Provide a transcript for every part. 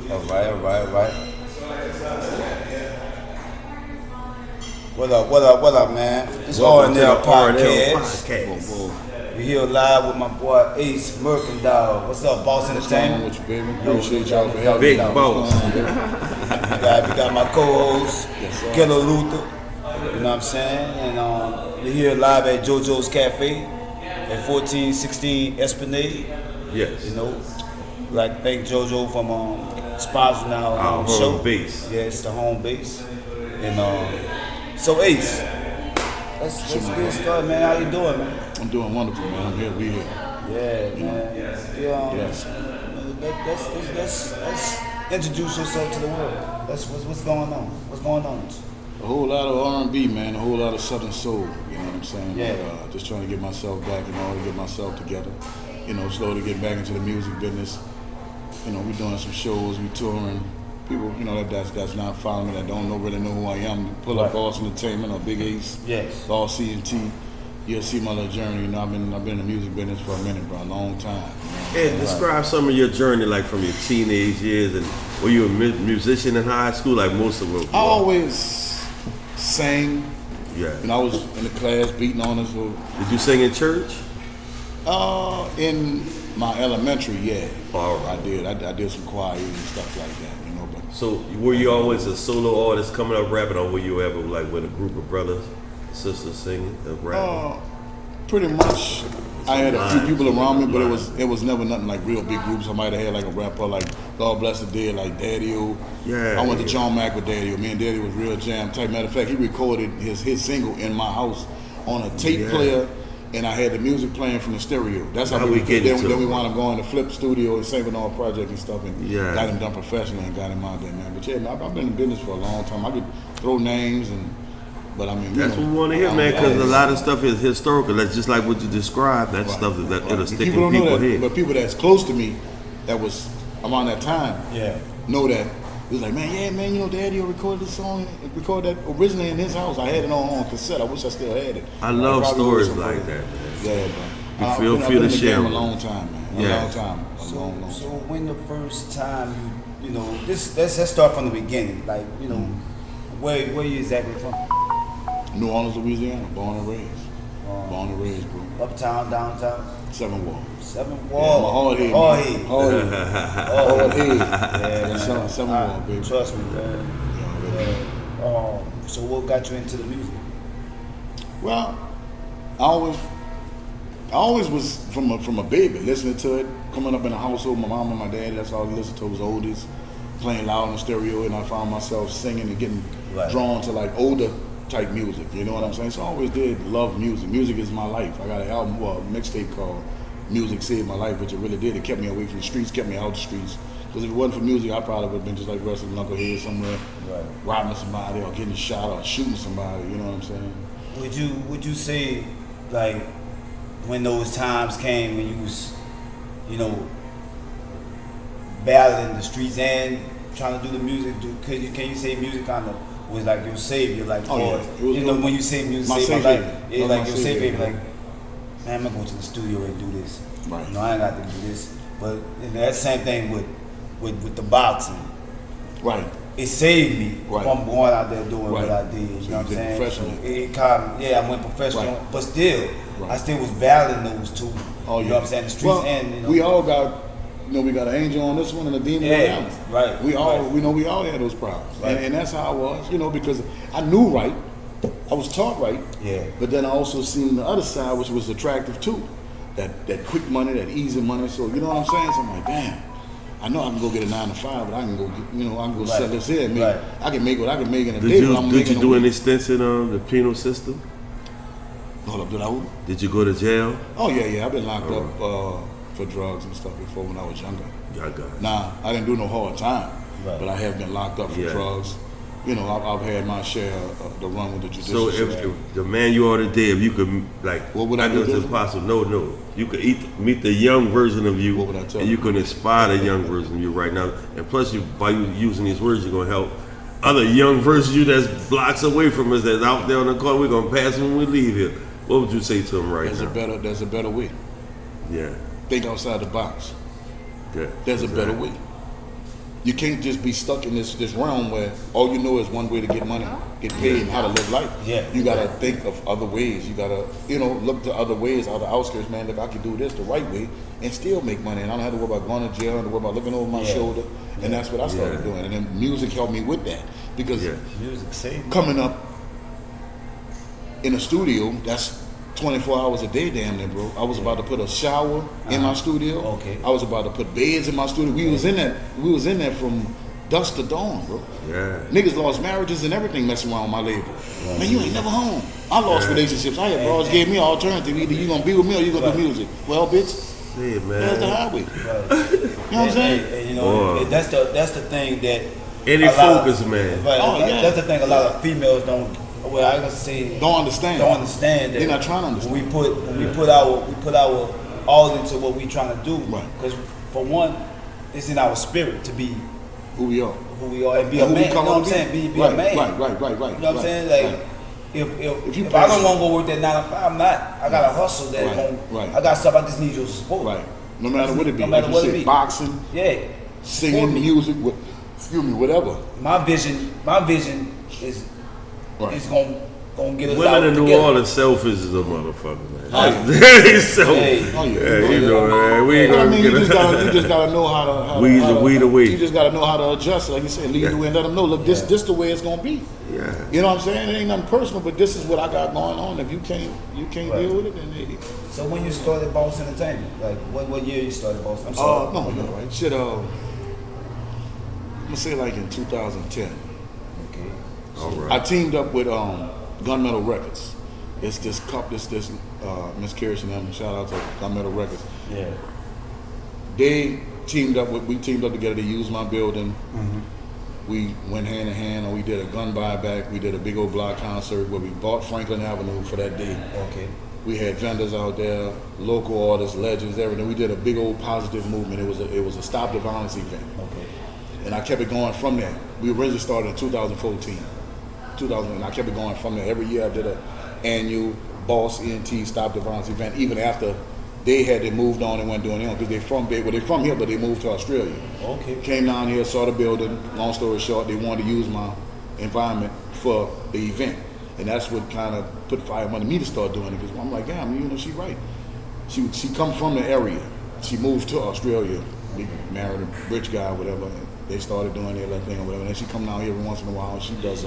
All right. What up, man? It's Welcome to R&L the R&L Podcast. We here live with my boy Ace MERCADEL. What's up, Boss Entertainment? What's going on with you, baby? Appreciate y'all for having me. Big boss. We got my co-host, Killer Luther. You know what I'm saying? And we're here live at JoJo's Cafe at 1416 Esplanade. Yes. You know, we'd like to thank JoJo from sponsoring our show. Home base. Yeah, it's the home base. And so Ace, let's get started, man. How you doing, man? I'm doing wonderful, man. I'm here. We here. Yeah, man. Yes. Let's introduce yourself to the world. What's going on? What's going on with you? A whole lot of R&B, man. A whole lot of Southern soul. You know what I'm saying? Yeah. Like, just trying to get myself back in order, get myself together. You know, slowly get back into the music business. You know, we're doing some shows, we touring. People, you know, that's not following me, that don't really know who I am. Pull up Boss Entertainment or Big Ace. Yes. All CNT. You'll see my little journey. You know, I've been in the music business for a minute, bro, a long time. You know? And describe some of your journey, like from your teenage years, and were you a musician in high school, like most of us? I always sang. Yeah. You know, I was in the class beating on us. Did you sing in church? In my elementary, yeah. All right. I did some choirs and stuff like that, you know. But So were you always a solo artist coming up rapping, or were you ever like with a group of brothers, sisters singing, rapping? pretty much, I had a few people around me, but it was never nothing like real big groups. I might have had like a rapper like God Bless the Dead, like Daddy-O. Yeah. I went to John Mack with Daddy-O. Me and Daddy was real jam type. Matter of fact, he recorded his single in my house on a tape player. And I had the music playing from the stereo. That's how we get into it. Then we wound up going to Flip Studio and saving all project and stuff, and got him done professionally and got him out there, man. But yeah, man, I've been in business for a long time. I could throw names, but I mean, that's what we want to hear, man, because a lot of stuff is historical. That's just like what you described. That stuff that it'll stick in people's head. But people that's close to me, that was around that time, know that. It was like, man, you know, Daddy recorded this song, recorded that originally in his house. I had it on cassette. I wish I still had it. I love stories like that, man. Yeah, man. You feel the share. A long time, man. A long time. Long So time. when the first time you know, let's start from the beginning. Like, you know, where you exactly from? New Orleans, Louisiana. Born and raised, bro. Uptown, downtown? 7 Wall. 7 Wall. Yeah, Hard head. Yeah, 7 Wall, baby. Trust me, man. Yeah, So what got you into the music? well, I always was from a baby listening to it, coming up in the household. My mom and my dad, that's all I listened to was oldies, playing loud in the stereo, and I found myself singing and getting drawn to like older type music. You know what I'm saying? So I always did love music. Music is my life. I got an album, a mixtape called Music Saved My Life, which it really did. It kept me away from the streets, kept me out the streets. Because if it wasn't for music, I probably would have been just like Russell Knucklehead somewhere, robbing somebody or getting shot or shooting somebody. You know what I'm saying? Would you say, like, when those times came when you was, you know, battling the streets and trying to do the music, can you say music kind of was like your savior, like you know, when you say music saved my life, it's like your savior, like, man, I'm gonna go to the studio and do this. Right. You know, I ain't got to do this. But you know, that same thing with the boxing. Right. It saved me from going out there doing what I did. You know what I'm saying? Professional. It kind of, I went professional, but still, I still was battling those two. Oh, you know what I'm saying? The streets and, you know. We all got, you know, we got an angel on this one and a demon on that one. Right. We all had those problems. Right. And that's how I was, you know, because I knew right. I was taught right. Yeah. But then I also seen the other side, which was attractive too. That quick money, that easy money. So, you know what I'm saying? So I'm like, damn. I know I can go get a 9 to 5, but I can go, I can go sell this here. And I can make what I can make in a day. Did you do an extension on the penal system? Hold up, did I? Did you go to jail? Oh yeah. I've been locked up for drugs and stuff before when I was younger. Nah, I didn't do no hard time, but I have been locked up for drugs. You know, I've had my share of the run with the judicial system. So if the man you are today, if you could, like, what would I do? It's impossible. No. You could meet the young version of you, what would I tell and you can inspire the young version of you right now. And plus, by you using these words, you're gonna help other young versions of you that's blocks away from us, that's out there on the corner. We're gonna pass them when we leave here. What would you say to them right now? There's a better way. Yeah. Think outside the box. Yeah. There's a better way. You can't just be stuck in this realm where all you know is one way to get money, get paid, and how to live life. Yeah. You gotta think of other ways. You gotta, look to other ways, other outskirts, man. Look, I can do this the right way and still make money. And I don't have to worry about going to jail. I don't have to worry about looking over my shoulder. And that's what I started doing. And then music helped me with that. Because music saved coming up in a studio, that's 24 hours a day, damn near, bro. I was about to put a shower in my studio. Okay. I was about to put beds in my studio. We was in that from dusk to dawn, bro. Yeah. Niggas lost marriages and everything messing around my label. Man, you ain't never home. I lost relationships. I had bros gave me an alternative. Either you gonna be with me or you gonna do music. Well, bitch, Yeah, man. there's the highway. Right. You know what I'm saying? And, you know, that's the thing that Any focus, man. Right. Oh, yeah. That's the thing. A lot of females don't. Well, I gotta say Don't understand. that They're not trying to understand. When we put our all into what we trying to do. Right. Because for one, it's in our spirit to be Who we are. and be a man. You know what I'm saying? Be a man. Right. You know what I'm saying? Like, if I don't want to go work that 9 to 5, I'm not. I got to hustle that. Right. I got stuff. I just need your support. Right. No matter what it be. No matter what it be. Boxing, Yeah. singing, music, whatever. My vision is it's gonna get us out Women in New together. Orleans selfish as a motherfucker, man. Oh, They selfish. Hey. Oh, yeah. Yeah, you know, man. We ain't But I gonna mean, get you it. just gotta know how to Weed away. You just gotta know how to adjust, like you said, lead the way and let them know. Look, this the way it's gonna be. Yeah. You know what I'm saying? It ain't nothing personal, but this is what I got going on. If you can't deal with it, then hey. So when you started Boss Entertainment, like what year you started Boss? I'm sorry. No, right? Shit, I'm gonna say like in 2010. Okay. All I right. teamed up with Gunmetal Records. It's this Miss Kirsten and them. Shout out to Gunmetal Records. Yeah. We teamed up together. They used my building. We went hand in hand, and we did a gun buyback. We did a big old block concert where we bought Franklin Avenue for that day. Okay. We had vendors out there, local artists, legends, everything. We did a big old positive movement. It was a Stop the Violence event. Okay. And I kept it going from there. We originally started in 2014. And I kept it going from there. Every year I did a annual Boss ENT Stop the Violence event, even after they moved on and went doing it because they're from here, but they moved to Australia. Okay. Came down here, saw the building. Long story short, they wanted to use my environment for the event. And that's what kind of put fire under me to start doing it because I'm like, damn, she's right. She come from the area. She moved to Australia, married a rich guy, whatever. And they started doing their little thing or whatever. And then she come down here every once in a while and she does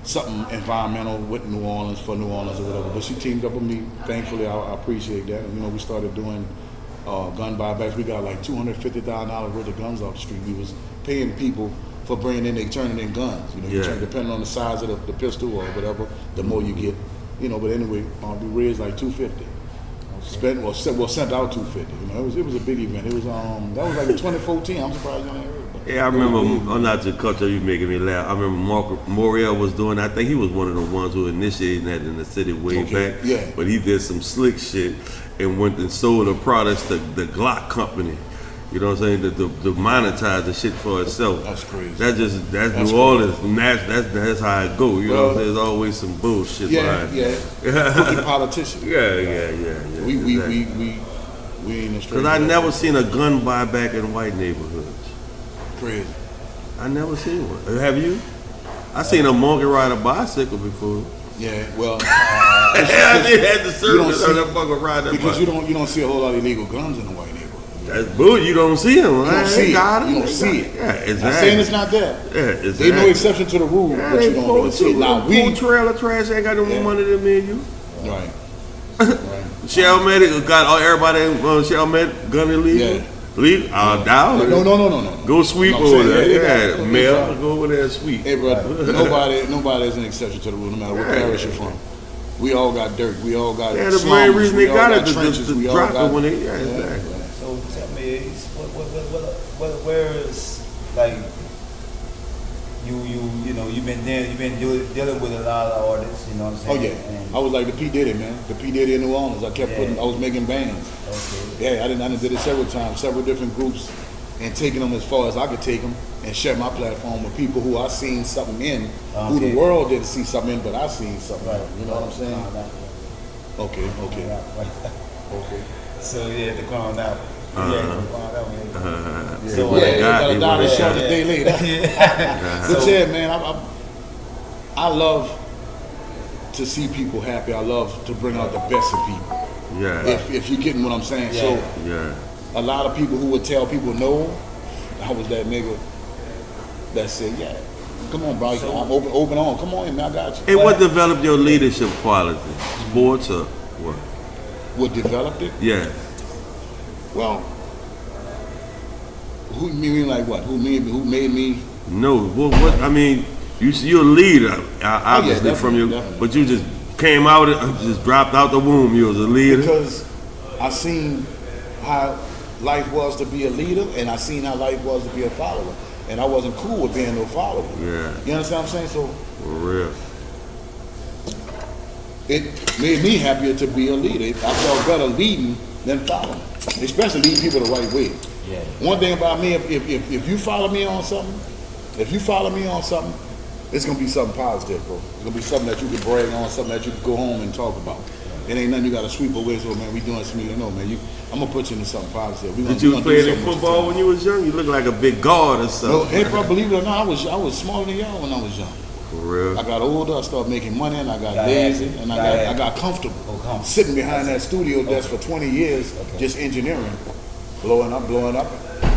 something environmental with New Orleans for New Orleans or whatever. But she teamed up with me. Thankfully, I appreciate that. And, we started doing gun buybacks. We got like $250,000 worth of guns off the street. We was paying people for turning in guns. Depending on the size of the pistol or whatever, the more you get. But anyway, we raised like $250. Sent out $250. It was a big event. It was that was like in 2014. I'm surprised you ain't heard. Yeah, I remember. I'm not just culture. You making me laugh. I remember Mark Moriel was doing. I think he was one of the ones who initiated that in the city way back. Yeah. But he did some slick shit and went and sold the products to the Glock company. You know what I'm saying? To monetize the shit for itself. That's crazy. That's New Orleans. That's how it go. You know what I'm saying? There's always some bullshit behind. Cookie politician. Yeah. We ain't a straight. Because I never seen a gun buyback in white neighborhoods. Crazy. I never seen one. Have you? I seen a monkey ride a bicycle before. Yeah, well, I did have the service on that fucker ride that because bicycle. you don't see a whole lot of illegal guns in the white neighborhood. That's bull. You don't see them. You don't see it. You don't see it. Yeah, exactly. I'm saying it's not there. Yeah, exactly. They no exception to the rule, but you don't really see it. Now we trailer trash ain't got no more money than me and you. Right. Shell Medic got everybody. Shell Medic gun illegal. Yeah. Leave. Down. No. Go sweep over there. Yeah, Mel, go over there and sweep. Hey, brother, nobody is an exception to the rule, no matter what parish you're from. We all got dirt. We all got the slums. main reason they got it trenches. to We all drop got it when they exactly. So tell me, where is like you've been dealing with a lot of artists, you know what I'm saying? Oh yeah, and I was like the P Diddy, man. The P Diddy in New Orleans. I was making bands. Okay. Yeah, I did it several times, several different groups, and taking them as far as I could take them, and share my platform with people who I seen something in, who the world didn't see something in, but I seen something. Right. You know what I'm saying? Okay. Okay. So yeah, the Crown Apple. So yeah, down and short a day later. But yeah, man, I love to see people happy. I love to bring out the best in people. Yeah. If you're getting what I'm saying. Yeah. So a lot of people who would tell people no, I was that nigga that said, yeah, come on, bro, I'm open on. Come on in, man, I got you. Hey, what developed your leadership quality? Sports or what? What developed it? Yeah. Well, who you mean like what? Who made me? No, what I mean, you're a leader, obviously from your, definitely. but you just came out, just dropped out the womb. You was a leader Because I seen how life was to be a leader, and I seen how life was to be a follower, and I wasn't cool with being no follower. Yeah. You understand what I'm saying? So for real. it made me happier to be a leader. I felt better leading than following, especially leading people the right way. Yeah. One thing about me, if you follow me on something, it's gonna be something positive, bro. It's gonna be something that you can brag on, something that you can go home and talk about. It ain't nothing you gotta sweep away. So man, we doing something. No, man, I'm gonna put you into something positive. Did you play any football when you was young? You look like a big guard or No, something. hey, bro, believe it or not, I was smaller than y'all when I was young. For real. I got older, I started making money, and I got lazy, and I got comfortable. Sitting behind that studio desk for 20 years, just engineering, blowing up,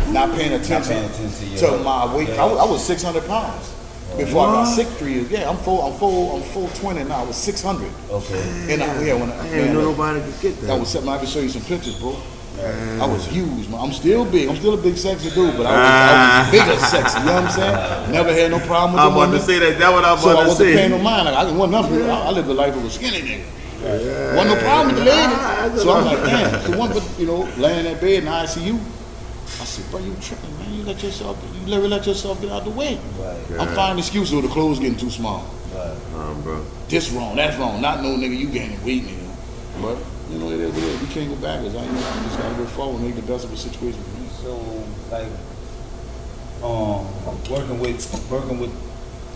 not paying attention to my weight. I was 600 pounds before I got sick 3 years. Yeah, I'm 420 now. I was 600. Okay. And I didn't know nobody could get that. That was something I could show you some pictures, bro. I was huge, man. I'm still big. I'm still a big, sexy dude, but I was bigger, sexy. You know what I'm saying? Never had no problem with I the wanted women. to say that. That's what I So I wanted to wasn't say. paying no mind. Like, I wasn't nothing. I lived the life of a skinny nigga. Wasn't no problem with the lady. So I'm like, damn. So one, but laying in that bed in the ICU, I said, bro, you tripping, man. You never let yourself get out the way. Right. I'm finding excuses with the clothes getting too small. Right. Bro. This wrong, that's wrong. Not no nigga, you gaining weight, nigga. But it is what it is. We can't go backwards. I just gotta go forward and make the best of the situation. So like, working with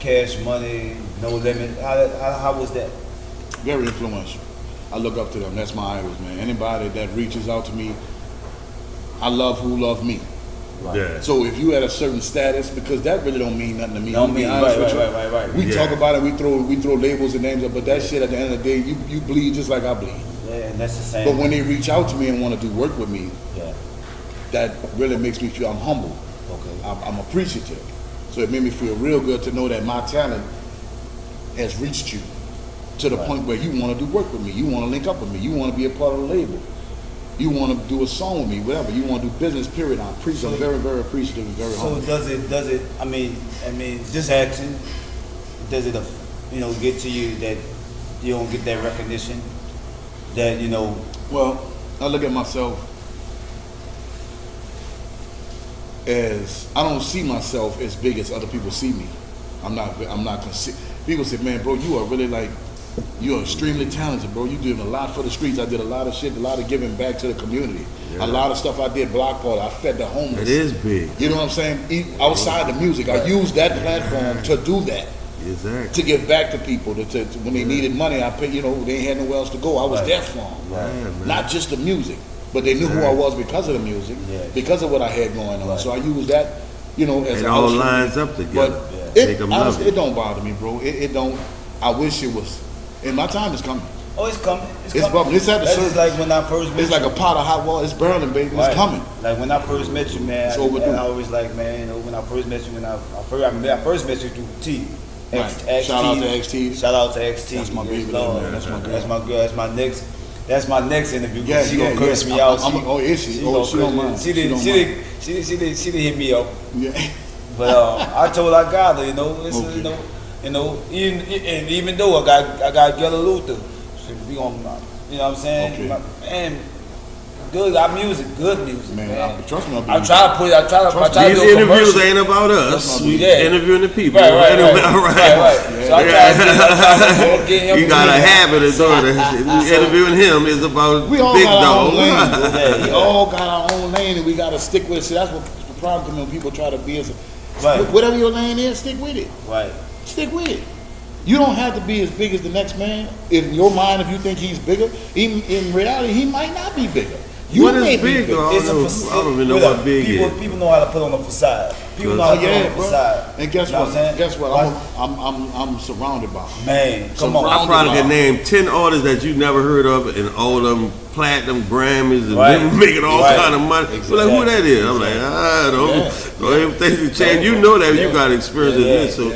cash money, no limit. How was that? Very influential. I look up to them. That's my idols, man. Anybody that reaches out to me, I love who love me. Right. Yeah. So if you at a certain status, because that really don't mean nothing to me. Don't To be mean honest with you. right. We talk about it. We throw labels and names up, but that shit at the end of the day, you bleed just like I bleed. Yeah, and that's the same. But when they reach out to me and want to do work with me, that really makes me feel I'm humble. Okay. I'm appreciative. So it made me feel real good to know that my talent has reached you to the point where you want to do work with me. You want to link up with me. You want to be a part of the label. You want to do a song with me, whatever. You want to do business, period. I'm very, very appreciative and very humble. So does it, I mean, this action, does it, get to you that you don't get that recognition? That, Well, I look at myself as, I don't see myself as big as other people see me. I'm not people say, man, bro, you are really you're extremely talented, bro. You doing a lot for the streets. I did a lot of shit, a lot of giving back to the community. Yeah. A lot of stuff I did, block party. I fed the homeless. It is big. You know what I'm saying? Outside the music, I used that platform to do that. Exactly. To give back to people. To when they needed money, I paid. They ain't had nowhere else to go. I was there for them. Right. Not just the music, but they knew who I was because of the music, because of what I had going on. So I used that, as it all lines up together. But it don't bother me, bro. It don't. I wish it was. And my time is coming. Oh, it's coming. It's bubbling. It's at the surface. It's like when I first met you. It's like a pot of hot water. It's burning, baby. It's coming. Like when I first met you, man. It's overdue. I always like, man. When I first met you, I first met you through T. Right. Shout out to XT. Shout out to XT. That's my baby, man. That's my girl. That's my girl. That's my next interview. Yeah, she gonna curse me out. Is she? She don't mind. She didn't hit me up. Yeah. But I told her I got her. Even though I got Gella Luther, we gonna, what I'm saying? Okay. Man, good, our music, good music, man. Trust me, I try to do a These interviews ain't about us. We interviewing the people. Right. Yeah. So I try to get him. You got a habit of doing it. Interviewing him is about we all big got our dog. own lane. We all got our own lane, and we got to stick with it. See, that's what the problem when people try to be. Whatever your lane is, stick with it. Right. Stick with it. You don't have to be as big as the next man. In your mind, if you think he's bigger, in reality, he might not be bigger. What is big though? I don't even know what big is. People know how to put on a facade. People know how to put on a facade. And guess what? Guess what? I'm surrounded by them. Man, come on. I probably can name 10 artists that you never heard of, and all of them platinum Grammys and them making all kind of money. Exactly. But like, who that is? I'm like, don't everything change. You know that you got experience in this. So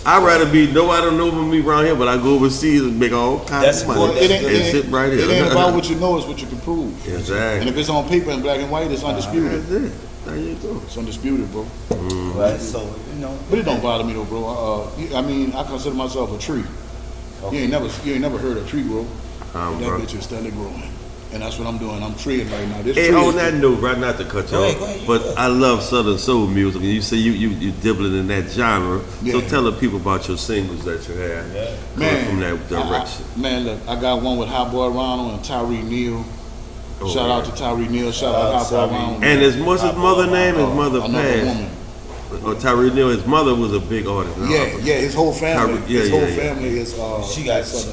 I'd rather be nobody don't know me around here, but I go overseas and make all kinds of money. And sit right here. It ain't about what you know, it's what you can prove. Exactly. And if it's on paper in black and white, it's undisputed. That's it. There you go. It's undisputed, bro. Right. So but it don't bother me though, bro. I mean, I consider myself a tree. Okay. You ain't never heard a tree grow. That bitch is steadily growing. And that's what I'm doing. I'm treeing right now. This tree on that note, right, not to cut you off, but I love Southern Soul music, and you say you dibbling in that genre. So tell the people about your singles that you have coming from that direction. Man, look, I got one with Hot Boy Ronald and Tyree Neal. Shout out to Tyree Neal. Shout out to Hot Boy Ronald. And his mother name, his mother passed. Tyree Neal, his mother was a big artist. Yeah, his whole family. His whole family is. She got killed.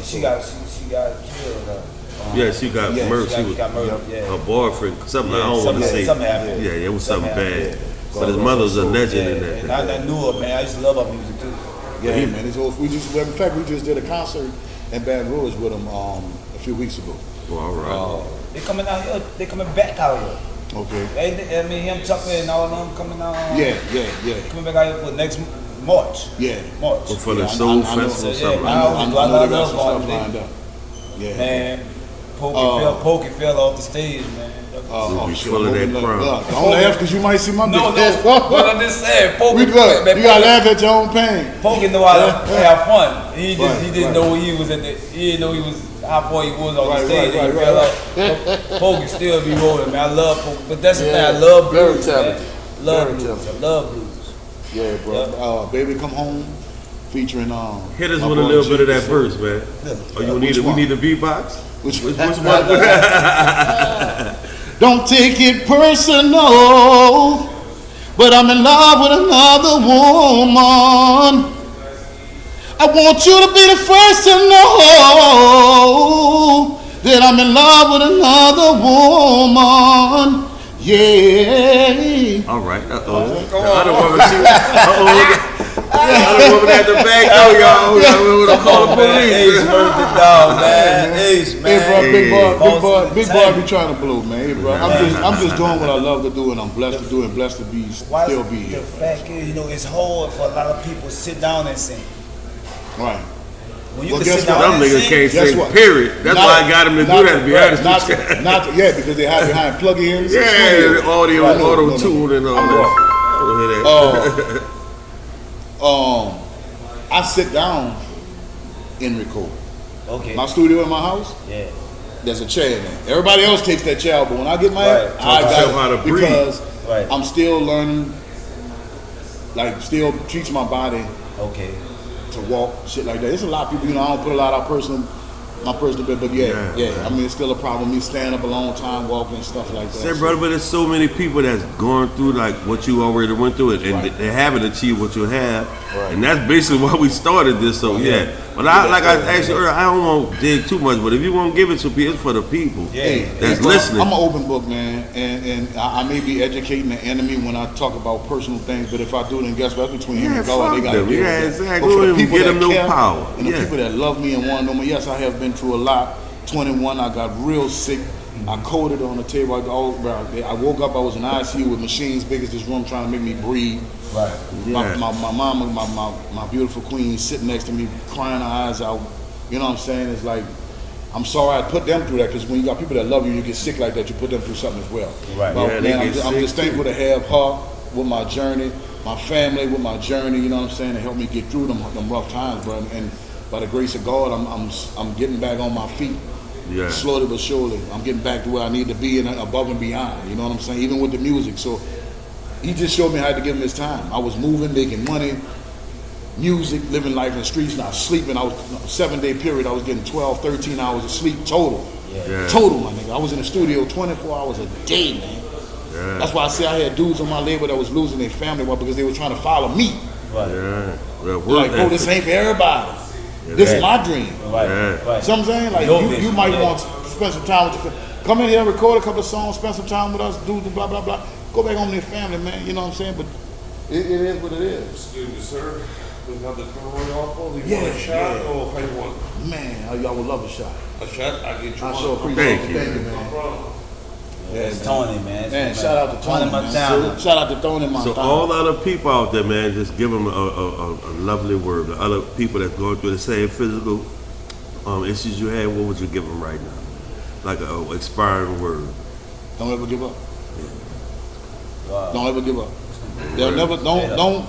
She got murdered. She was her boyfriend. Something I don't want to say. Something happened. Yeah, it was something bad. But his mother was a legend in that. And I knew her, man. I used to love her music too. Yeah, man. In fact, we just did a concert in Baton Rouge with him a few weeks ago. Oh, all right. They coming out here. They coming back out here. Okay. I mean, him, Tucker, and all of them coming out. Yeah. Coming back out here for next March. Yeah. March. For the Soul Festival or something. I love stuff lined up. Yeah. Man, Pokey fell off the stage, man. Full of that crowd. Don't laugh because you might see my No, but I'm just saying, Pokey. You gotta laugh at your own pain. Pokey know how to have fun. He didn't know he was at the. He didn't know he was how far he was on the stage. He fell off. Pokey still be rolling, man. I love Pokey, but that's the thing. I love blues, man. Love blues. I love blues. Yeah, bro. Baby Come Home, featuring hit us with a little bit of that verse, man. Oh, we need a beatbox. Which one? Don't take it personal, but I'm in love with another woman. I want you to be the first to know that I'm in love with another woman. Yeah. All right. I don't want to see. I don't want to at the back door, y'all. We're gonna call the police. Ace murdered the dog, man. Ace, man. Hey, bro, big boy be trying to blow, man. Hey, bro, I'm just doing what I love to do, and I'm blessed to do, and blessed to be still be here. The fact is, it's hard for a lot of people to sit down and sing. Right. When you can sit down and sing, can't sing, period. That's why I got him to do that, to be honest with you. Because they hide behind plug-ins. Yeah, auto tune and all that. I don't hear that. I sit down and record. Okay. My studio in my house. Yeah. There's a chair in there. Everybody else takes that chair, but when I get mine, I got it because I'm still learning, still teaching my body. Okay. To walk, shit like that. There's a lot of people, I don't put a lot of my personal bit, but yeah. I mean, it's still a problem. Me standing up a long time, walking and stuff like that. Say, brother, but there's so many people that's going through like what you already went through it, and they haven't achieved what you have, and that's basically why we started this. So but I asked you earlier, I don't want to dig too much, but if you want to give it to people, it's for the people that's listening. I'm an open book, man, and I may be educating the enemy when I talk about personal things, but if I do, then guess what? That's between him and God. They got to deal with that. Exactly. But for the people get that them no power, and the people that love me and want to know me, yes, I have been through a lot. 21, I got real sick. I coded on the table. I woke up, I was in ICU with machines big as this room trying to make me breathe. Right. My mama, my beautiful queen, sitting next to me, crying her eyes out. You know what I'm saying? It's like, I'm sorry I put them through that, because when you got people that love you, you get sick like that, you put them through something as well. Right. But man, I'm just thankful to have her with my journey, my family with my journey. You know what I'm saying? To help me get through them rough times, bro. And by the grace of God, I'm getting back on my feet. Yeah. Slowly but surely, I'm getting back to where I need to be and above and beyond. You know what I'm saying? Even with the music. So he just showed me how to give him his time. I was moving, making money, music, living life in the streets, not sleeping. I was a 7-day period. I was getting 12, 13 hours of sleep total. Yeah. Total, my nigga. I was in the studio 24 hours a day, man. Yeah. That's why I say I had dudes on my label that was losing their family because they were trying to follow me. Right. Yeah. Like, bro, this ain't for everybody. This is my dream. Right. So I'm saying, like, you might want to spend some time with your family. come in here, record a couple of songs, spend some time with us, do the blah blah blah. Go back home to your family, man. You know what I'm saying? But it is what it is. Excuse me, sir. We got the Corona alcohol. You Yeah, want a shot yeah. or how you want? Man, y'all would love a shot. A shot? I get you I one. sure appreciate Thank it. you. Thank you, No man. problem. Yeah, It's Tony, man. Man, shout out to Tony, man. Montana. Shout out to Tony Montana. So all the other people out there, man, just give them a lovely word. The other people that's going through the same physical issues you had, what would you give them right now? Like a expiring word. Don't ever give up. Wow. Don't ever give up. They'll never. Don't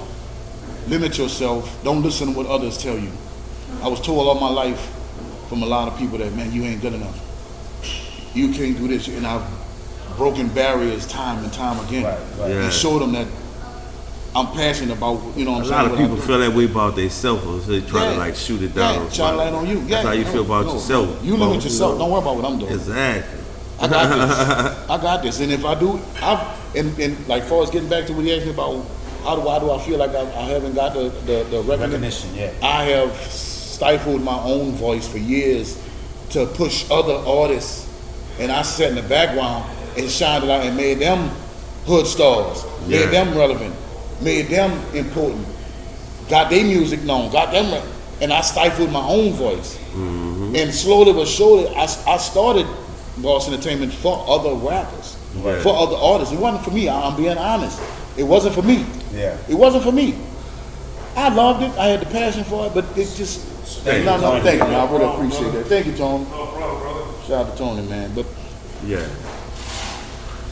limit yourself. Don't listen to what others tell you. I was told all my life from a lot of people that, man, you ain't good enough. You can't do this, and I've broken barriers time and time again, Right. Yeah. and showed them that I'm passionate about. You know what I'm A saying? lot of what I people do. feel that way about themselves. They try Yeah. to like shoot it down. Yeah, shine a light on you. Yeah, That's how you feel about yourself. You limit yourself. Don't worry about what I'm doing. Exactly. I got this. I got this. And if I do, and like far as getting back to what he asked me about, how do I feel like I haven't got the Recognition, yeah. I have stifled my own voice for years to push other artists, and I sat in the background and shined a light and made them hood stars, Yeah. made them relevant, made them important, got their music known, got them, and I stifled my own voice. And slowly but surely, I started Boss Entertainment for other rappers, Right. for other artists. It wasn't for me. I'm being honest. It wasn't for me. Yeah. It wasn't for me. I loved it. I had the passion for it, but it just. Thank No, you, no, Tony. thank you, man. I really appreciate that. Thank you, Tony. No problem, brother. Shout out to Tony, man. But Yeah.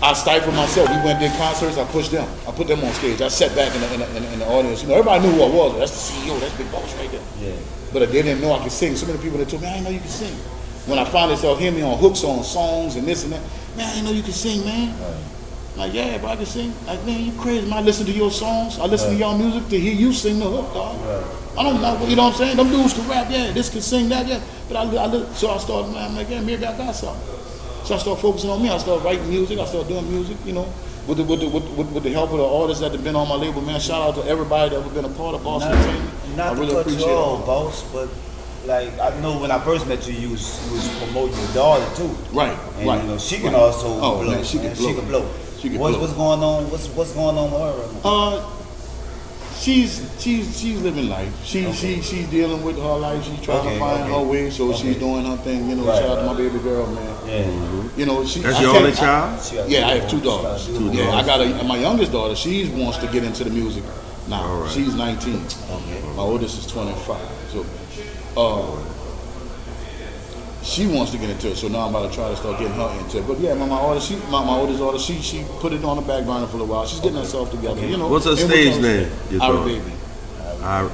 I stifled myself. We went and did concerts. I pushed them. I put them on stage. I sat back in the audience. You know, everybody knew who I was. That's the CEO. That's Big Boss right there. Yeah. But they didn't know I could sing. So many people that told me, I didn't know you could sing. When I finally started hearing me on hooks on songs and this and that, man, I didn't know you could sing, man. Like, yeah, but I can sing. Like, man, you crazy, man. I listen to your songs. I listen to y'all music to hear you sing the hook, dog. I don't know, you know what I'm saying? Them dudes can rap, yeah. This can sing, that, yeah. But so I started, man, I'm like, yeah, maybe I got something. So I started focusing on me. I started writing music. I started doing music, you know, with the help of the artists that have been on my label, man. Shout out to everybody that have been a part of Boss Entertainment. I Not to really cut appreciate you it. off, boss, but like I know when I first met you, you was promoting your daughter too. Right, And right. you know she can also Oh, blow. man, she can blow. She can blow. She can what's blow. what's going on? What's going on with her right now? She's living life. She's dealing with her life. She's trying to find her way. So she's doing her thing. You know, Right, shout out to my baby girl, man. Yeah. You know, she. That's I your can't- only child? She got- Yeah, I have two daughters. Two Yeah, I daughters. got my youngest daughter. She wants to get into the music now. All right. She's 19. Okay. My oldest is 25. So, she wants to get into it. So now I'm about to try to start getting her into it. But yeah, my oldest daughter, she put it on the back burner for a while. She's getting herself together. You know. What's her and stage what's name? Your Ari daughter? Baby.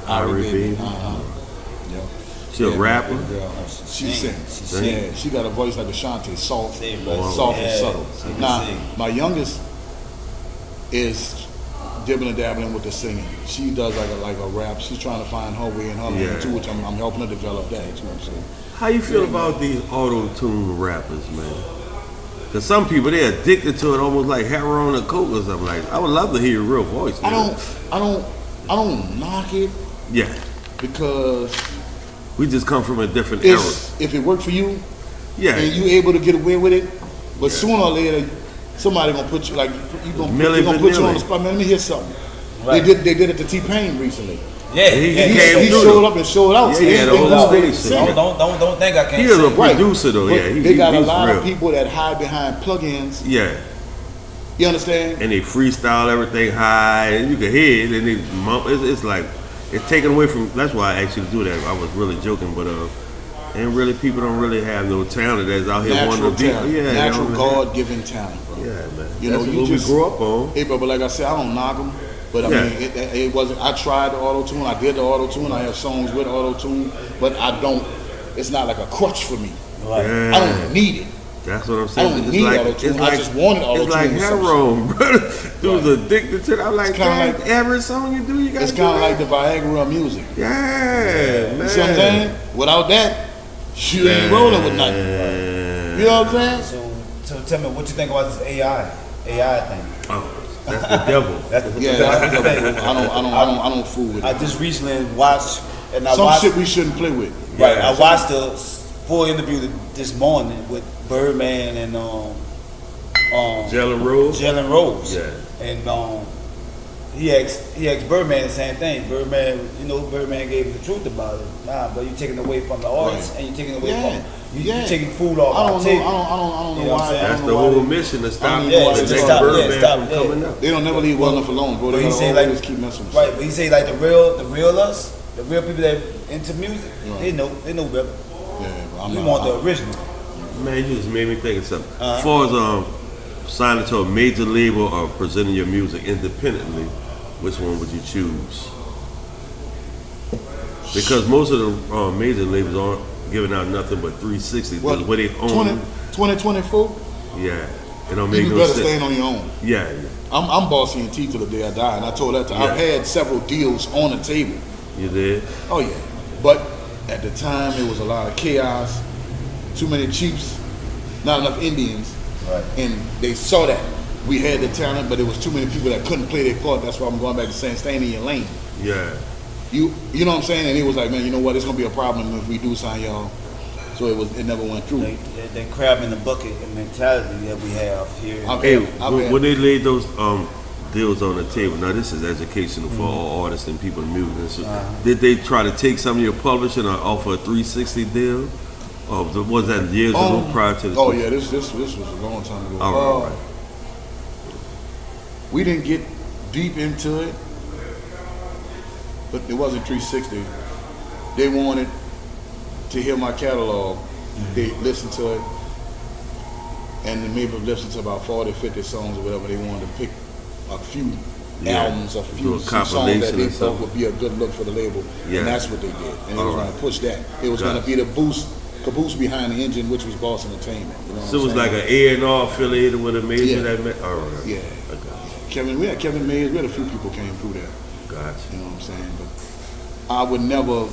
Ari Baby. Yeah. She a rapper? baby girl. She sings. She sing. Yeah, she got a voice like Ashanti, soft, Sing, soft and yeah, subtle. she can Now, sing. my youngest is dibbling and dabbling with the singing. She does like a rap. She's trying to find her way in her lane too, which I'm helping her develop that too. So. How you feel about these auto-tune rappers, man? Because some people, they're addicted to it almost like heroin or coke or something. Like, I would love to hear your real voice, man. I don't knock it Yeah. because We just come from a different era. if it worked for you Yeah. and you able to get away with it, but sooner or later somebody gonna put you Milli put you Vanilli. on the spot. Man, let me hear something. Right. They did it to T-Pain recently. Yeah, He yeah, came He through showed though. up and showed out. Yeah, See, he had they a whole was stage really singing. singing. Don't think I can't. He is a sing. Right. producer though, But yeah. they got a he's lot real. of people that hide behind plugins. Yeah. You understand? And they freestyle everything high, and you can hear it, and it's like, it's taken away from, that's why I actually do that. I was really joking, but and really people don't really have no talent that's out here wanting Natural to be. talent. Yeah, they Natural don't really have- God-given talent, bro. Yeah, man. You know, That's you what just we grew up on. Hey, bro, but like I said, I don't knock them. But I Yeah. mean, it wasn't. I tried the auto tune. I did the auto tune. I have songs with auto tune, but I don't. It's not like a crutch for me. Right. Yeah. I don't need it. That's what I'm saying. I don't need auto-tune. I just wanted auto-tune It's like with some heroin, bro. Dude's addicted to it. I'm like, kinda dang, like- every song you do, you got to It's do kind of like that. the Viagra of music. Yeah, man. You see what I'm saying? Without that, you ain't rolling with nothing. You know what I'm saying? So tell me what you think about this AI thing. Oh, that's the devil. That's the Yeah, I don't fool with I it. just recently watched and I Some watched shit we shouldn't play with. right. Yeah. I watched the full interview this morning with Birdman and Jalen Rose. Jalen Rose. Yeah. And he asked Birdman the same thing. Birdman gave him the truth about it. Nah, but you're taking away from the artist, and you're taking away from you're taking food off our table. I don't know why. That's the whole mission to stop the next Birdman from coming up. They don't never leave well enough alone, bro. They always keep messing with right, but he say like the real us, the real people that into music, they know better. Yeah, but We want the original. Man, you just made me think of something. As far as signing to a major label or presenting your music independently, which one would you choose? Because most of the major labels aren't giving out nothing but 360. What, where they own 2024? Yeah, it don't make You no better sense. stand on your own. Yeah. I'm bossy ENT till the day I die, and I told that I've had several deals on the table. You did? Oh yeah, but at the time it was a lot of chaos, too many chiefs, not enough Indians, and they saw that we had the talent, but there was too many people that couldn't play their part. That's why I'm going back to saying, stay in your lane. Yeah. You know what I'm saying? And it was like, man, you know what? It's gonna be a problem if we do sign y'all. So it never went through. That crab in the bucket mentality that we have here. When they laid those deals on the table, now this is educational for all artists and people in music. So did they try to take some of your publishing or offer a 360 deal? Or was that years ago prior to the? Oh yeah, this was a long time ago. All right. We didn't get deep into it, but it wasn't 360. They wanted to hear my catalog. They listened to it, and then maybe listened to about 40, 50 songs or whatever. They wanted to pick a few albums, a few songs that they thought would be a good look for the label, and that's what they did. And they was going to push that. It was going to be the caboose behind the engine, which was Boss Entertainment. You know so it was like an A&R affiliated with a major that met. All right. Yeah. We had Kevin Mays. We had a few people came through there. Gotcha. You know what I'm saying? But I would never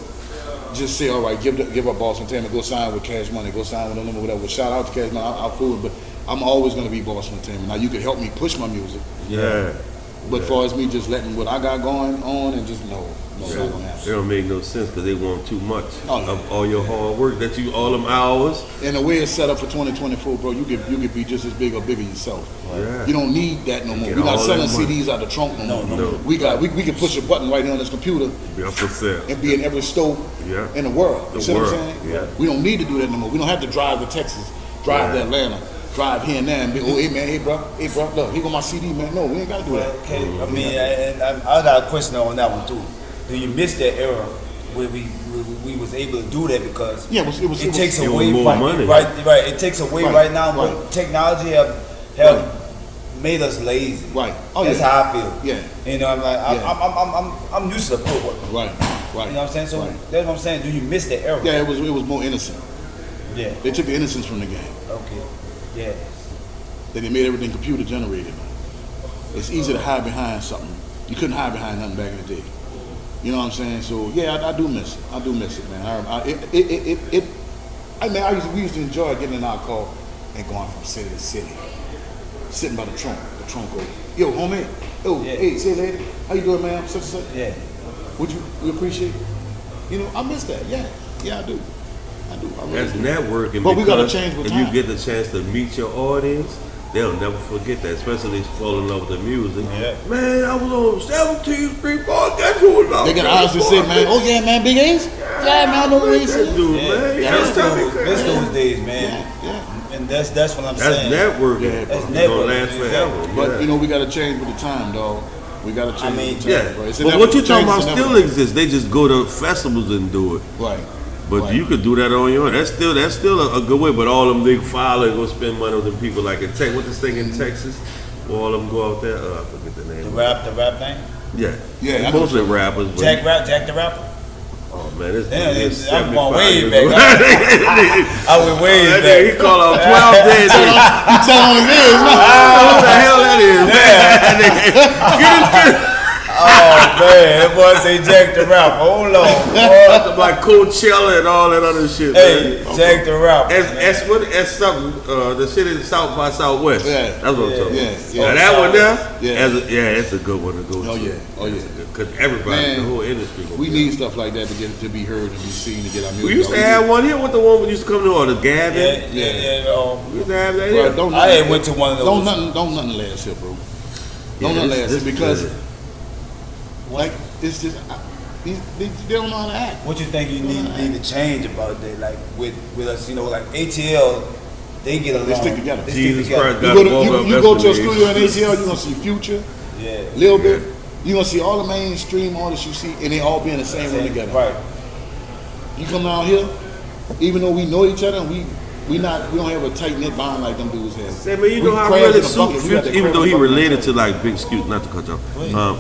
just say, all right, give up Boss Entertainment, go sign with Cash Money, go sign with them or whatever. Shout out to Cash Money, I'll fool it, but I'm always going to be Boss Entertainment. Now, you could help me push my music. Yeah. But as far as me just letting what I got going on and just it's not going to happen. It don't make no sense because they want too much of all your hard work all them hours. And the way it's set up for 2024, bro, you could be just as big or bigger yourself. Yeah. You don't need that no more. We're not selling CDs out the trunk no more. We can push a button right here on this computer and be in every store in the world. You see what I'm saying? Yeah. We don't need to do that no more. We don't have to drive to Texas, drive to Atlanta, drive here and there and be, hey man, hey bro, look, here go my CD, man. No, we ain't gotta do that. Okay, I mean, and I got a question on that one too. Do you miss that era where we was able to do that because it takes away more money. Right. It takes away right now. But technology have made us lazy. Right. That's how I feel. Yeah. You know, I'm like I'm used to the footwork. Right. You know what I'm saying? So that's what I'm saying. Do you miss that era? Yeah, it was more innocent. Yeah. They took the innocence from the game. Okay. Yeah. Then they made everything computer generated. It's easy to hide behind something. You couldn't hide behind nothing back in the day. You know what I'm saying? So yeah, I do miss it. I do miss it, man. We used to enjoy getting in our car and going from city to city, sitting by the trunk. The trunk go, yo, homie, hey, say lady, how you doing, man? Such and such. Yeah. Would you appreciate? You know, I miss that. Yeah, I do. I really That's do. networking. But we gotta change with time. If you get the chance to meet your audience, they'll never forget that, especially if they fall in love with the music. Yeah. Man, I was on 17th Street, boy, guess who was out They can there, honestly say, man, oh yeah, man, Big Ace? Yeah, man, I know Big Ace. Dude, man. Miss those days, man. Yeah. And that's what I'm saying. That's networking. Yeah, that's It's gonna networking, last forever. But you know, we gotta change with the time, dog. We gotta change with the time, bro. But what you talking about still exists. They just go to festivals and do it. Right. But you could do that on your own. That's still a good way. But all them big filers go spend money on them people like in Texas. What this thing in Texas? All them go out there. I forget the name. The rap thing. Yeah. Mostly rappers. Jack the Rapper. Oh man, this I'm going way back. I went way back. He called out 12 days. He tell on his ears, man. What the hell that is? I Oh man, that boy say Jack the Rapper. Hold on, boy. Like Coachella and all that other shit. Hey, Man. Jack the Rapper. That's something. The shit is South by Southwest. Yeah. That's what I'm talking about. Yeah. Now that one there, Yeah. it's a good one to go to. Oh yeah. Because everybody, the whole industry. We need stuff like that to be heard and be seen to get our music. We used to have one here with the one we used to come to all the Gavin. Yeah. We used to have that here. Bro, I had went to one of those. Don't nothing last here, bro. Don't nothing last here because like it's just they don't know how to act. What you think you need to change about that? Like with us, like ATL, they get along. They stick together. Jesus Christ, You go to a studio in ATL, you're gonna see Future, Lil Bit. You're gonna see all the mainstream artists you see, and they all be in the same room together. Right. You come down here, even though we know each other, and we don't have a tight knit bond like them dudes have. Say, man, you know how really Future, even though he related to like big, excuse not to cut you off.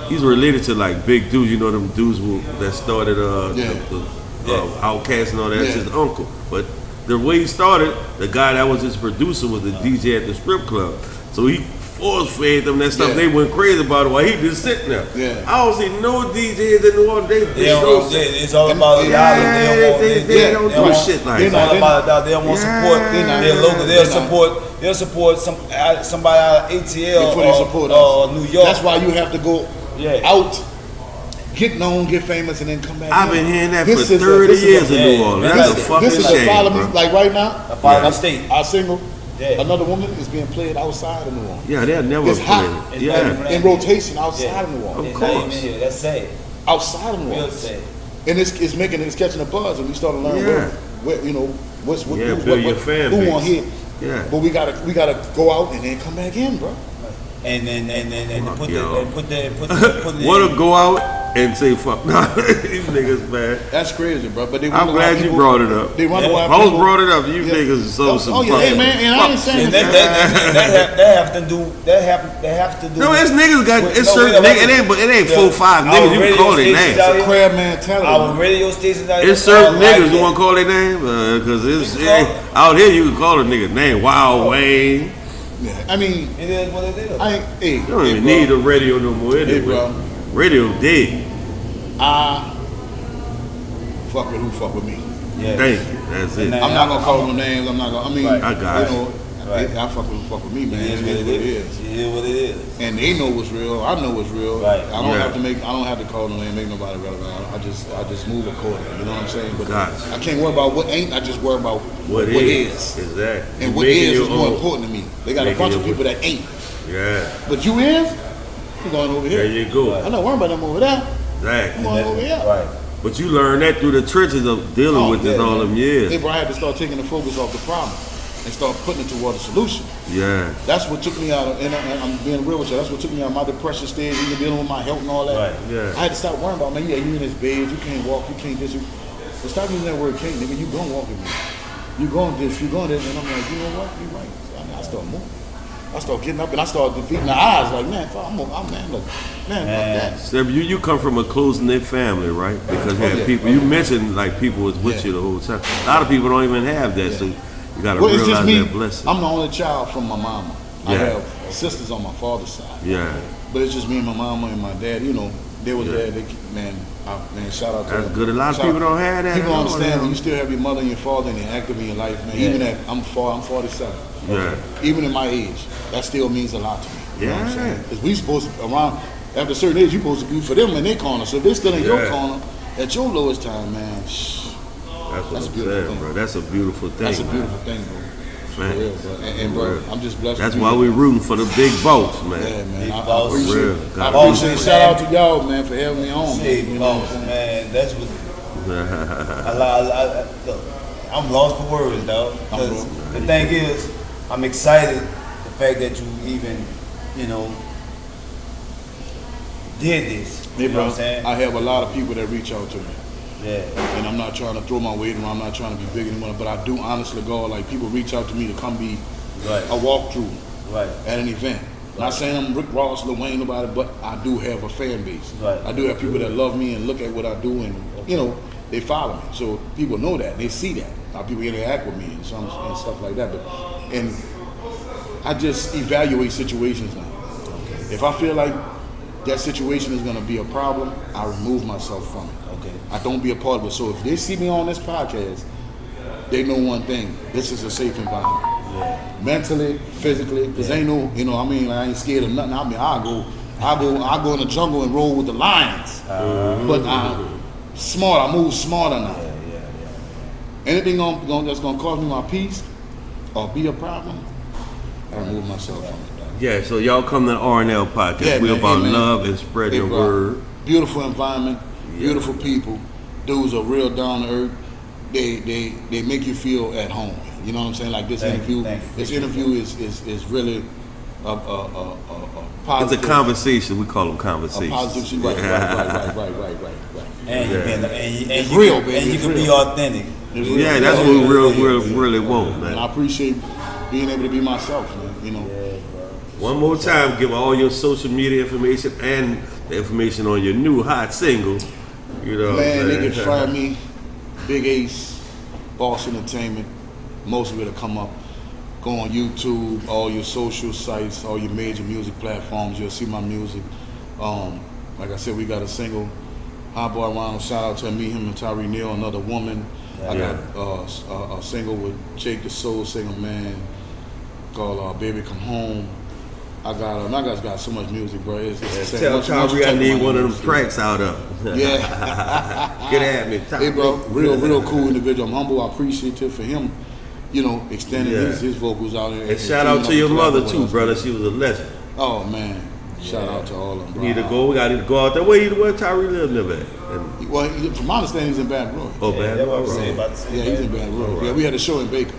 He's related to like big dudes. You know them dudes that started Outkast and all that. That's his uncle. But the way he started, the guy that was his producer was the DJ at the strip club. So he force fed them that stuff. Yeah. They went crazy about it while he just sitting there. Yeah. I don't see no DJs in New Orleans. It's all about the dollar. They don't do shit like It's that. all about the dollar. They don't want support. They're local. They'll support somebody out of ATL or New York. That's why you have to go out, get known, get famous, and then come back. I've been hearing that for 30 years in New Orleans. That's a fucking shame. This is a follow me. Like right now, Follow Me State. our single. Yeah. Another woman is being played outside of New Orleans. Yeah, they'll never It's play hot. it. Yeah. In rotation outside of New Orleans. Of course. That's sad. Outside of New Real Orleans. sad. And it's catching a buzz, and we start to learn who on here. Yeah. But we gotta go out and then come back in, bro. And put the Want to go out and say fuck? Nah, these niggas, man. That's crazy, bro. But I'm glad you brought it up. They wonder why Hoes people brought it up. You niggas are so hey man, and I ain't saying that have to do. No, it's niggas got it's certain niggas. It ain't 4-5 niggas. You can call their name. It's a crab mentality. Our radio stations out It's certain niggas you want to call their name because out here you can call a nigga name. Wild Wayne. Yeah, I mean, it is what it is. You don't even need a radio no more anyway. Hey, bro. Radio dead. Fuck with who fuck with me. Yeah. Thank you. That's it. I'm not gonna call them names. I'm not gonna. I mean, I got you. I fuck with who fuck with me, man. It is what it is. It is what it is. And they know what's real. I know what's real. Right. I don't have to call them name, make nobody relevant. I just move accordingly. You know what I'm saying? But I can't worry about what ain't. I just worry about what is. Exactly. And what is more important to me. They got a bunch of people that ain't. Yeah. But you is. I'm going over here. There you go. I'm not worrying about them over there. Exactly. I'm going over here. Right. But you learn that through the trenches of dealing with this all them years. Hey, bro, I had to start taking the focus off the problem and start putting it toward a solution. Yeah. That's what took me out of, and I'm being real with you, that's what took me out of my depression stage, even dealing with my health and all that. Right. Yeah. I had to stop worrying about, man, you in this bed, you can't walk, you can't this. But stop using that word can't, nigga, you gonna walk with me. You going this, you going this, and I'm like, you know what, you're right. So I start moving. I start getting up and I start defeating the odds. Like, man, fuck that. Seb, you come from a close-knit family, right? Because you had people. You mentioned like people was with you the whole time. A lot of people don't even have that, so you got to realize it's just me. that blessing. I'm the only child from my mama. I have sisters on my father's side. Yeah. But it's just me and my mama and my dad. You know, they were there. Man, shout out to them. That's good. A lot of people don't have that. People don't understand when you still have your mother and your father and they're active in your life, man. Even at I'm 47. Yeah. Even in my age, that still means a lot to me. You know what I'm Yeah. saying? Because we supposed to, around, after a certain age, you're supposed to be for them in their corner. So if they're still in your corner, at your lowest time, man, that's a beautiful thing, bro. That's a beautiful thing. That's a beautiful thing, bro. For real, bro. And bro, I'm just blessed. That's why we rooting for the big boss, man. Yeah, man. Big I boss. appreciate it. Shout out to y'all, man, for having me on. Big boss, man. That's what. Look, I'm lost for words, dog. Because the thing is, I'm excited the fact that you even, did this. Hey, You know bro, what I'm saying? I have a lot of people that reach out to me. Yeah. And I'm not trying to throw my weight around, I'm not trying to be big anymore, but I do honestly go, like, people reach out to me to come be a walkthrough at an event. Not saying I'm Rick Ross, Lil Wayne, nobody, but I do have a fan base. Right. I do have people that love me and look at what I do and, they follow me. So people know that, they see that. How people interact with me and stuff like that. And I just evaluate situations now. If I feel like that situation is going to be a problem, I remove myself from it. Okay. I don't be a part of it. So if they see me on this podcast, they know one thing: this is a safe environment. Yeah. Mentally, physically, because ain't no, I ain't scared of nothing. I mean, I go in the jungle and roll with the lions. But I'm smart. I move smarter now. Yeah. Anything that's gonna cause me my peace or be a problem, I remove myself from it. Yeah, so y'all come to the R&L podcast. Yeah, We're man, about hey, man. love and spreading the bro. word. Beautiful environment, beautiful people. Dudes are real down to earth. They make you feel at home. You know what I'm saying? Like this interview. This interview is really a positive. It's a conversation. We call them conversations. A positive. Right. And It's you real, can, baby. and you It's can be real. authentic. Yeah, that's what we really want, And man. I appreciate being able to be myself, man. You know. Yeah, bro. One more time, give all your social media information and the information on your new hot single. You know, Man, they man. can find me, Big Ace, Boss Entertainment. Most of it'll come up. Go on YouTube, all your social sites, all your major music platforms. You'll see my music. Like I said, we got a single. Hot Boy Ronald, shout out to me, him, and Tyree Neal, Another Woman. I got a single with Jake the Soul Singer, man, called Baby Come Home. I got so much music, bro. Tell Tyree I need one of them tracks out of. Yeah. Get at me, Tyree. Hey, bro, real cool individual. I'm humble. I appreciate it for him, extending his vocals out there. And shout out to your mother too, brother. She was a legend. Oh man, shout out to all of them, bro. We need to go out there. Where Tyree live at? And, Well, from my understanding, he's in Baton Rouge. oh, man. That's what I was saying about to say. Yeah, he's in Baton Rouge. Right. Yeah, we had a show in Baker.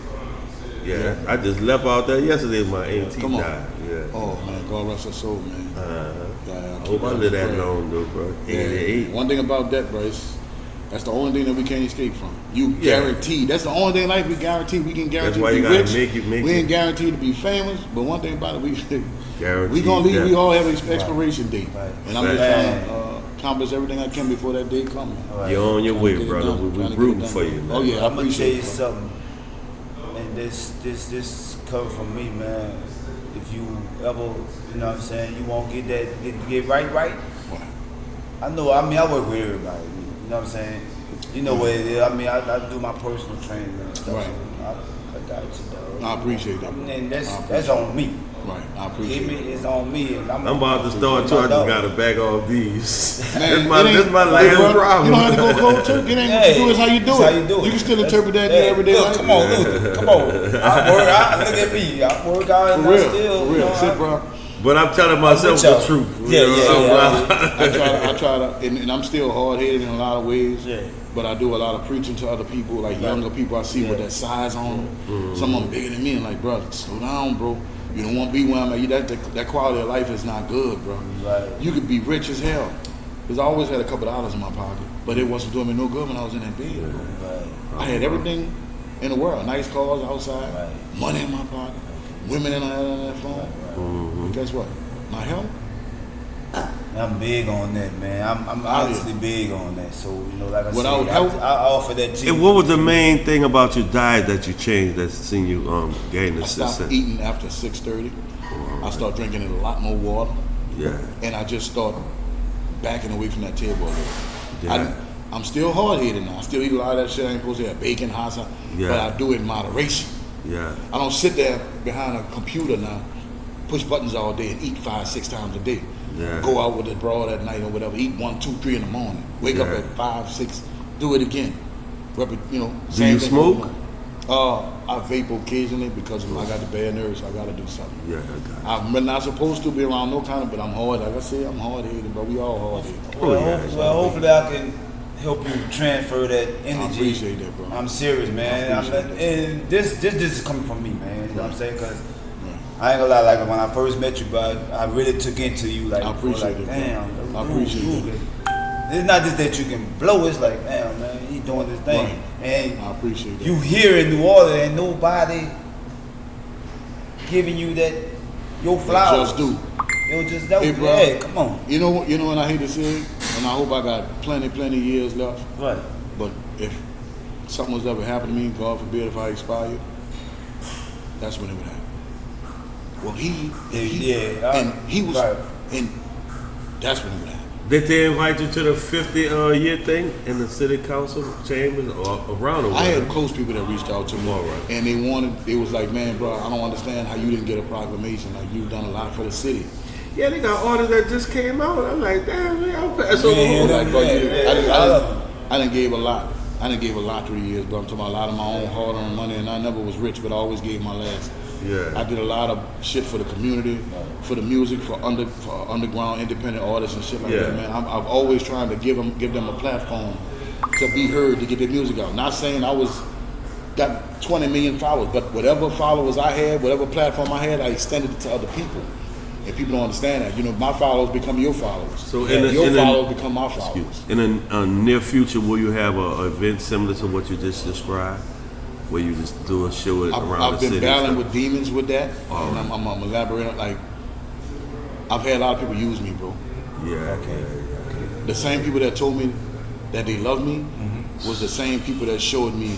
Yeah, I just left out there yesterday. My ENT Come on. died. Yeah. Oh man, God rest her soul, man. Yeah, I hope I live that long though, bro. 88. One thing about that, bro, that's the only thing that we can't escape from. You Yeah. guaranteed. That's the only thing in life we guarantee. We can guarantee why to you be gotta rich. make we it. ain't guaranteed to be famous, but one thing about it, we Guaranteed gonna leave. death. We all have an expiration date, Right. and I'm just Right. trying to accomplish everything I can before that day comes. You're on your way, Trying to get it brother. done, We trying to get rooting it for done. you, man. Oh yeah, I I'm gonna tell appreciate you it. something, and this comes from me, man. If you ever, you know what I'm saying, you won't get right. I know. I work with everybody. You know what I'm saying. You know what it is. I do my personal training and stuff. Right. So I got you, dog. I appreciate that, bro. And I that's appreciate on me. Right, I Give appreciate me, it. it's on me, and I'm about to start too. I just gotta back off these. Man, This my hey, last bro, problem. You don't have to go cold turkey. It ain't what you do, it's how you do It's it. how you do it. You can still That's- interpret that in hey, your everyday look, life. Come on, Luther. Come on. Look at me. I work out and For I real, still, for real. Sit, bro. But I'm telling myself with y'all. the truth. Yeah, you know? yeah. I try to, and I'm still hard headed in a lot of ways. Yeah. But I do a lot of preaching to other people, like younger people I see with that size on them. Some of them bigger than me, and like, bro, slow down, bro. You don't want to be where I'm at. That quality of life is not good, bro. Right. You could be rich as hell. Because I always had a couple dollars in my pocket, but it wasn't doing me no good when I was in that bed, bro. Right. I had everything in the world, nice cars outside, Right. money in my pocket, women in that phone. But guess what? My health. I'm big on that, man. I'm honestly big on that. So, like I Without said, help- I offer that to you. And what was the main thing about your diet that you changed that's seen you gain I the stopped success? eating after 6:30. I start drinking a lot more water, Yeah. and I just start backing away from that table. Yeah. I'm still hard-headed now. I still eat a lot of that shit. I ain't supposed to have bacon, hot sauce, Yeah. but I do it in moderation. Yeah. I don't sit there behind a computer now, push buttons all day and eat 5-6 times a day. Yeah. Go out with the broad at night or whatever. Eat 1, 2, 3 in the morning. Wake up Yeah. at 5, 6. Do it again. Do Same you thing smoke? over and over. I vape occasionally because I got the bad nerves. So I got to do something. Yeah, I got it. I'm not supposed to be around no kind of, but I'm hard. Like I said, I'm hard-headed, but we all hard-headed. Hopefully I can help you transfer that energy. I appreciate that, bro. I'm serious, man. I appreciate that. And this is coming from me, man. You know what I'm saying? Because I ain't gonna lie, like when I first met you, bro, I really took into you. Like, I appreciate it, bro. damn, I appreciate it. It's not just that you can blow. It's like, damn, man, he doing this thing, Right. and I appreciate that. you here in New Orleans, and nobody giving you that your flowers. Just do. It was just that. Hey, Was, bro. yeah, come on. You know, and I hate to say it, and I hope I got plenty years left. Right. But if something was ever happened to me, God forbid if I expired, that's when it would happen. Well, he was, Right. and That's when it would happen. Did they invite you to the 50-year thing in the city council chambers or around the world? I had close people that reached out to me, and it was like, man, bro, I don't understand how you didn't get a proclamation. Like, you've done a lot for the city. Yeah, they got orders that just came out. I'm like, damn, man, I'll pass over. Like, bro, I didn't give a lot. I didn't give a lot through the years, but I'm talking about a lot of my own hard-earned money, and I never was rich, but I always gave my last. Yeah. I did a lot of shit for the community, for the music, for underground independent artists and shit like that, man. I've always tried to give them a platform to be heard, to get their music out. Not saying I got 20 million followers, but whatever followers I had, whatever platform I had, I extended it to other people. And people don't understand that. You know, my followers become your followers. So your followers become my followers. In a near future, will you have an event similar to what you just described? Where you just do a show around I've the city? been battling with demons with that, and I'm elaborating. Like, I've had a lot of people use me, bro. Yeah, okay. The same people that told me that they love me was the same people that showed me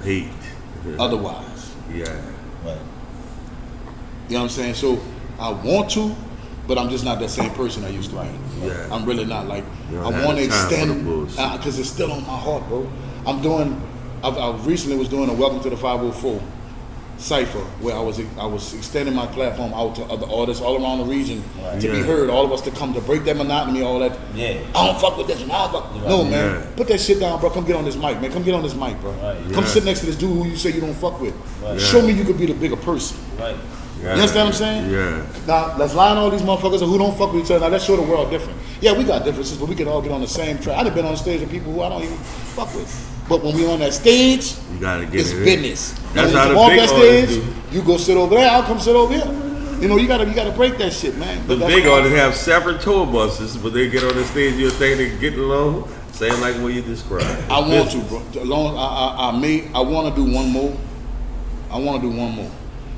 Hate. otherwise. Yeah. Right. You know what I'm saying? So I want to, but I'm just not that same person I used to be. Yeah. I'm really not. Like, You I don't have want to the time for the extend, bullshit. because it's still on my heart, bro. I recently was doing a Welcome to the 504 cipher where I was extending my platform out to other artists all around the region to be heard. All of us to come to break that monotony, all that. Yeah. I don't fuck with this and I don't fuck. No, man. Put that shit down, bro. Come get on this mic, man. Come get on this mic, bro. Right. Come sit next to this dude who you say you don't fuck with. Right. Show me you could be the bigger person. Right. You understand what I'm saying? Yeah. Now, let's line all these motherfuckers who don't fuck with each other. Now, let's show the world different. Yeah, we got differences, but we can all get on the same track. I've been on stage with people who I don't even fuck with. But when we on that stage, You gotta get it's it in. business. That's now, how when the you big off that artists stage, do. you go sit over there, I'll come sit over here. You know, you gotta break that shit, man. The But that's big why- artists have separate tour buses, but they get on the stage, you'll think they're getting along, saying like what you described. I want to, bro. I want to do one more.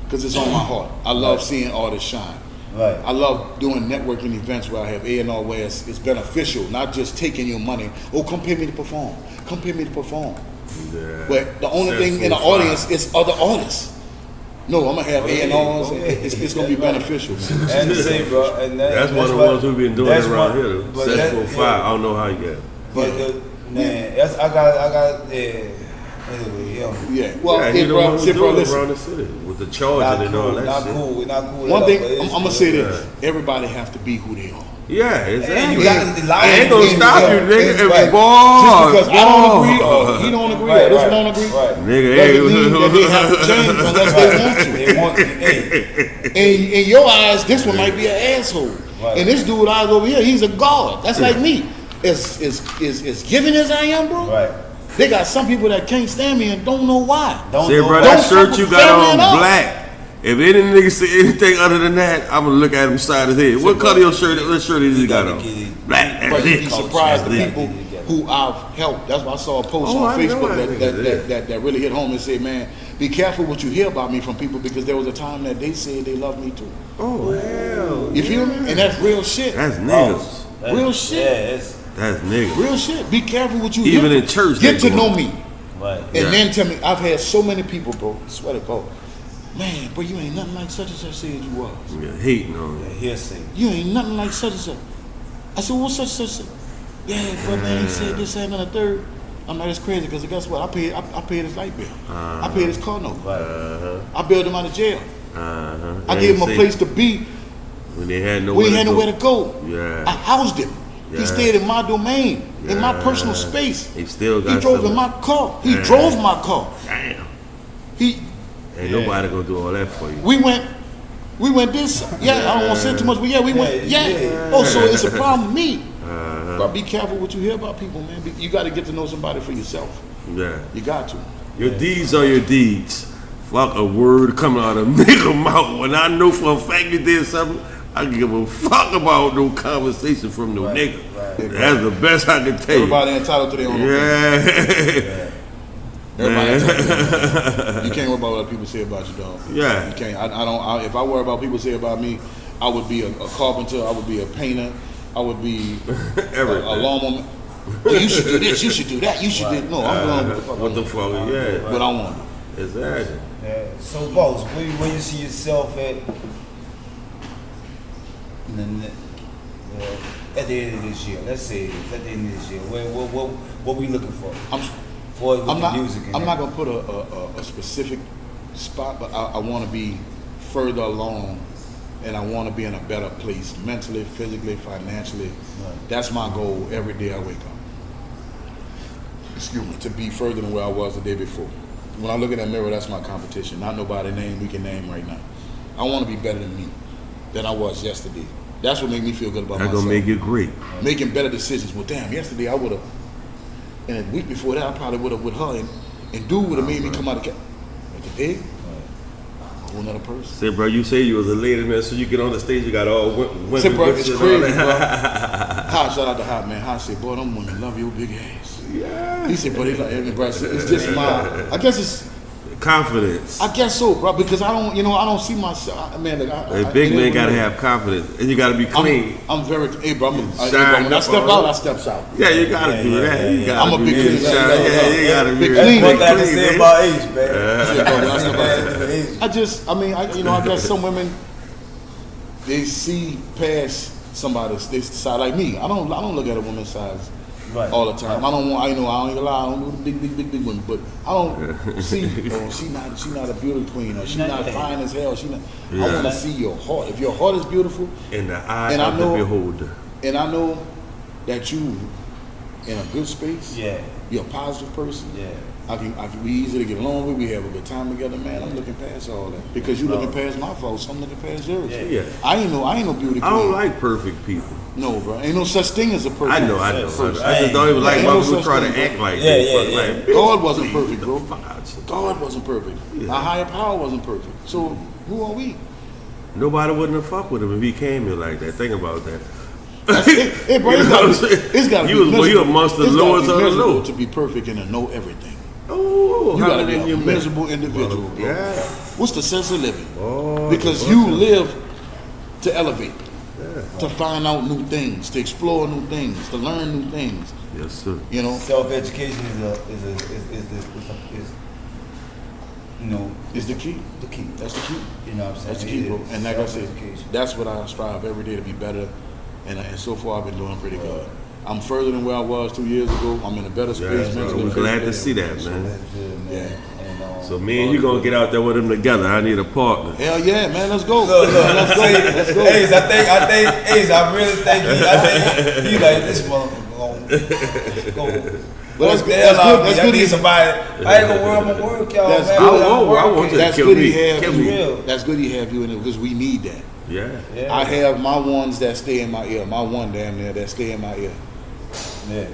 Because it's on my heart. I love seeing artists shine. Right. I love doing networking events where I have A&R where it's beneficial, not just taking your money. Oh, come pay me to perform. Come pay me to perform. Yeah. But the only thing in the audience is other artists. No, I'm going to have A&Rs. It's going to be beneficial, man. And the same, bro. And That's one of the ones we've been doing around here. But Successful Five. I don't know how you get it. But man, I got. Anyway, Yeah. Well, Yeah, hey, you the bro, one who's say, bro, doing it listen. around the city with the not charging and all cool. that Not shit. cool. Not cool. One thing, but it's I'm going to cool. say this. Everybody have to be who they are. Yeah, exactly. You got to lie. I ain't gonna stop you, nigga. If Right. ball, Just because I don't agree or he don't agree or this one don't agree, Right. nigga, doesn't mean that they have to change unless they want to. They want to. Hey, In your eyes, this one might be an asshole. Right. And this dude eyes over here, he's a god. That's like me. As giving as I am, bro. right. They got some people that can't stand me and don't know why. Don't say, know bro, why. that Don't shirt fuck you with got family on and all. black. If any nigga say anything other than that, I'm gonna look at him side of his head. What color your shirt? What shirt is he got on? Black. But That's you'd be it. surprised the That's it. people who I've helped. That's why I saw a post Oh, on I know Facebook that. that really hit home and said, man, be careful what you hear about me from people because there was a time that they said they love me too. Oh hell. You feel me? And that's real shit. That's niggas. Real shit. Yeah, it's That's niggas. Real shit. Be careful what you Even hear. in church, Get they to go know on. me. right. And Yeah. then tell me, I've had so many people, bro, I swear to God, man, bro, you ain't nothing like such and such said you was. Yeah, hating on you. Hearsay. You ain't nothing like such and such. I said, what's such and such? Yeah, but man, he said this, that, and the third. I'm like, it's crazy because guess what? I paid his light bill. I paid his car note. I bailed him out of jail. I gave him a place to be. when they had We nowhere had to nowhere go. to go. Yeah. I housed him. Yeah. He stayed in my domain, in my Yeah. personal space. He still got He drove some- in my car. He Yeah. drove my car. Damn. He Ain't nobody gonna do all that for you. We went this. Yeah, I don't want to say too much, but yeah, we went. Yeah. Oh, so it's a problem with me. But be careful what you hear about people, man. You got to get to know somebody for yourself. Yeah. You got to. Your deeds are your deeds. Fuck a word coming out of a nigga mouth. When I know for a fact you did something, I can give a fuck about no conversation from no nigga. That's the best I can tell you. Everybody entitled to their own opinion. Yeah. Everybody entitled to their own opinion. You can't worry about what people say about you, dog. Yeah. You can't. I don't. If I worry about what people say about me, I would be a carpenter. I would be a painter. I would be Everything. a lawnmower. Oh, you should do this. You should do that. You should do. No, I'm doing what the fuck. What the fuck? Yeah. What I want to do. Exactly. Yeah. So, boss, where you see yourself at? In the at the end of this year? Let's say it is at the end of this year. What we looking for? I'm not gonna put a specific spot, but I want to be further along, and I want to be in a better place mentally, physically, financially. Right. That's my goal every day I wake up. Excuse me, to be further than where I was the day before. When I look in that mirror, that's my competition. Not nobody's name we can name right now. I want to be better than me than I was yesterday. That's what made me feel good about myself. That's gonna make you great. Making better decisions. Well, damn, yesterday I would have, and a week before that I probably would have with her, and dude would have made me come out of the But today, a whole nother person. Say, bro, you say you was a lady, man, so you get on the stage, you got all women. Say, bro, it's crazy, bro. Hot, shout out to Hot, man. Hot said, boy, them women love your big ass. Yeah. He said, bro, they like me, bro. It's just I guess it's confidence. I guess so, bro, because I don't see myself. Man, like, big man gotta have confidence, and you gotta be clean. I'm very, hey, bro. When I step out, I steps out. Yeah, you gotta do that. You gotta I'm a big clean. Yeah, you gotta be clean. What I say about age, man. Yeah, bro, when I step out, I guess some women, they see past somebody's side like me. I don't look at a woman's size. Right. All the time. I don't ain't gonna lie, I don't do the big women, but I don't see, she not a beauty queen, or she not fine as hell. I want to see your heart. If your heart is beautiful, in the eye of the beholder, and I know that you in a good space. Yeah. You're a positive person. Yeah. We easy to get along with. We have a good time together, man. I'm looking past all that because you looking past my faults. I'm looking past yours. Yeah. I ain't no beauty queen. I don't like perfect people. No, bro. Ain't no such thing as a perfect. I know. I just don't even like when people try to act like that. God wasn't perfect, bro. God wasn't perfect. Yeah. Our higher power wasn't perfect. So who are we? Nobody wouldn't have fucked with him if he came here like that. Think about that. Hey, bro, it's got to be miserable. You amongst the lowest of the low. To be perfect and to know everything. Oh, you gotta be a miserable individual, bro. Yeah. What's the sense of living? Because you live to elevate, to find out new things, to explore new things, to learn new things. Yes, sir. You know, self-education is the key. The key. That's the key. You know what I'm saying? That's the key, bro. And like I said, that's what I strive every day to be better. And so far, I've been doing pretty good. I'm further than where I was 2 years ago. I'm in a better space mentally. I'm glad to see that, man. That's good, man. Yeah. And, so me and you gonna get out there with them together. I need a partner. Hell yeah, man. Let's go. Let's go. Ace, I really think he like this motherfucker. Go. But that's good. That's good. Somebody. I ain't gonna worry. I'm gonna work, y'all. That's man. good. I want you to kill me. That's good. He have you in it because we need that. Yeah. I have my ones that stay in my ear. My one damn near that stay in my ear. Yeah.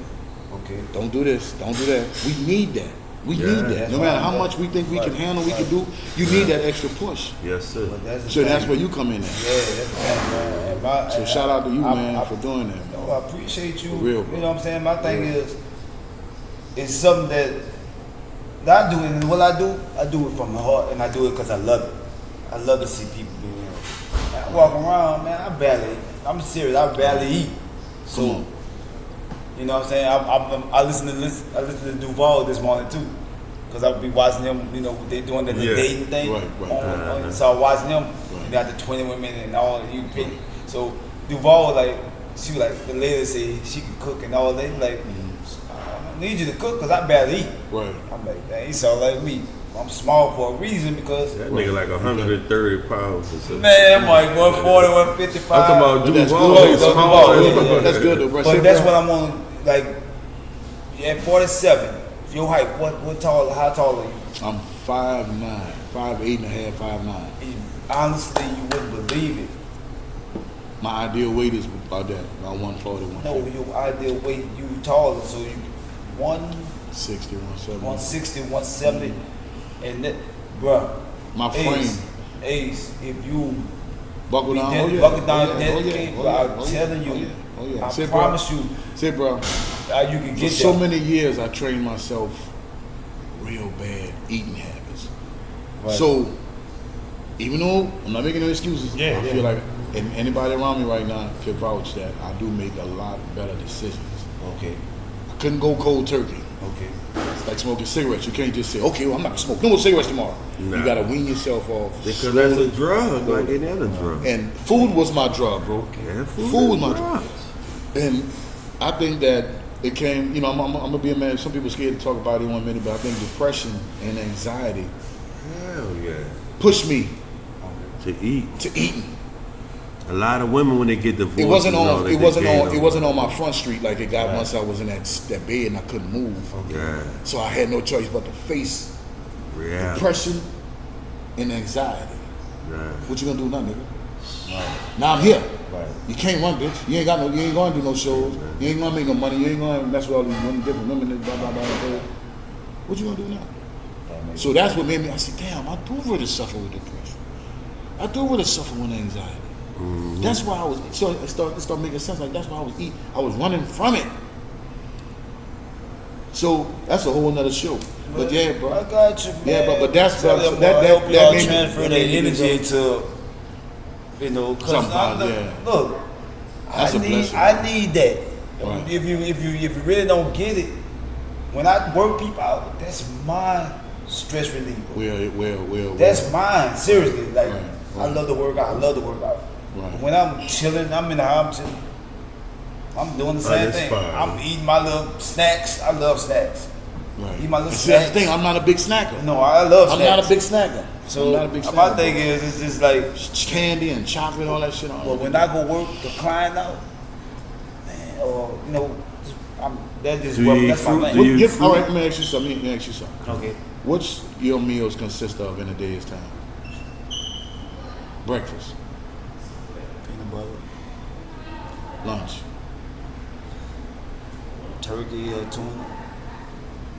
Okay. Don't do this. Don't do that. We need that. We need that. No matter how much we think we can handle, we can do. You need that extra push. Yes, sir. So that's where you come in at. Yeah, man. So shout out to you, man, for doing that. No, I appreciate you. For real, bro. You know what I'm saying? My thing is, it's something that I do, and what I do it from the heart, and I do it because I love it. I love to see people do it. I walk around, man. I'm serious. I barely eat. So, you know what I'm saying? I listen to Duval this morning too, because I'll be watching them. You know what they doing the dating thing. Right. So I watching them. They got the 20 women and all. You pick. So Duval she the lady say she can cook and all that. Like, I don't need you to cook because I barely eat. Right. I'm like, dang, he sound like me. I'm small for a reason because that nigga like 130 pounds or something. Man, I'm like 140, 155. I'm talking about Duval. That's good though, bro. But that's what I'm on. Like at 47, if your height, what tall? How tall are you? I'm 5'9", 5'8" and a half, 5'9". Honestly, you wouldn't believe it. My ideal weight is about that, about 140, 150. No, your ideal weight, you taller, so you 160, 170. 160, 170. And that, bruh, my frame. Ace, if you buckle down, dedicate, I'm telling you, I promise you. Say, bro, you can get for so many years, I trained myself real bad eating habits. Right. So, even though I'm not making no excuses, I feel like, and anybody around me right now can vouch that I do make a lot better decisions. Okay. I couldn't go cold turkey. Okay. It's like smoking cigarettes. You can't just say, okay, well, I'm not going to smoke no more cigarettes tomorrow. Nah. You got to wean yourself off. Because that's a drug, like any other drug. And food was my drug, bro. Yeah, food was my drug. And I think that it came, you know, I'm gonna be a man. Some people scared to talk about it in 1 minute, but I think depression and anxiety Hell yeah. pushed me To eat. to eating. A lot of women when they get divorced. It wasn't on. It wasn't on. It on. wasn't on my front street like it got once I was in that bed and I couldn't move. Yeah. So I had no choice but to face Yeah. depression and anxiety. Yeah. What you gonna do now, nigga? Now I'm here. Right. You can't run, bitch. You ain't got no. You ain't gonna do no shows. You ain't gonna make no money. You ain't gonna mess with all these women, different women. Blah blah blah. Blah. What you gonna do now? So that's what made me. I said, damn, I do really suffer with depression. I do really suffer with anxiety. Mm-hmm. That's why I was. So it started making sense. Like that's why I was eating. I was running from it. So that's a whole nother show. But yeah, bro. I got you, man. Yeah, but that's Tell that them, that help that, y'all that made transfer me, that energy to, you know, cause Sometimes, yeah. Look, That's a blessing. I need that. Right. If you really don't get it, when I work people out, that's my stress reliever. Well. That's mine. Seriously, like Right. I love to work out. I love to work out. Right. When I'm chilling, I'm in the house. I'm doing the same that's thing. fine. I'm eating my little snacks. I love snacks. Right. Eat my little See, that's the snacks. thing. I'm not a big snacker. No, I love I'm snacks. not a big snacker. So I'm not a big snacker. my thing is, it's just like, candy and chocolate, all that shit. well, when I go work the client out, man, or you know, that's just Do you eat that's my fruit? thing. Do you eat all right, fruit? let me ask you something. Okay. What's your meals consist of in a day's time? Breakfast, Peanut butter, lunch, turkey or tuna,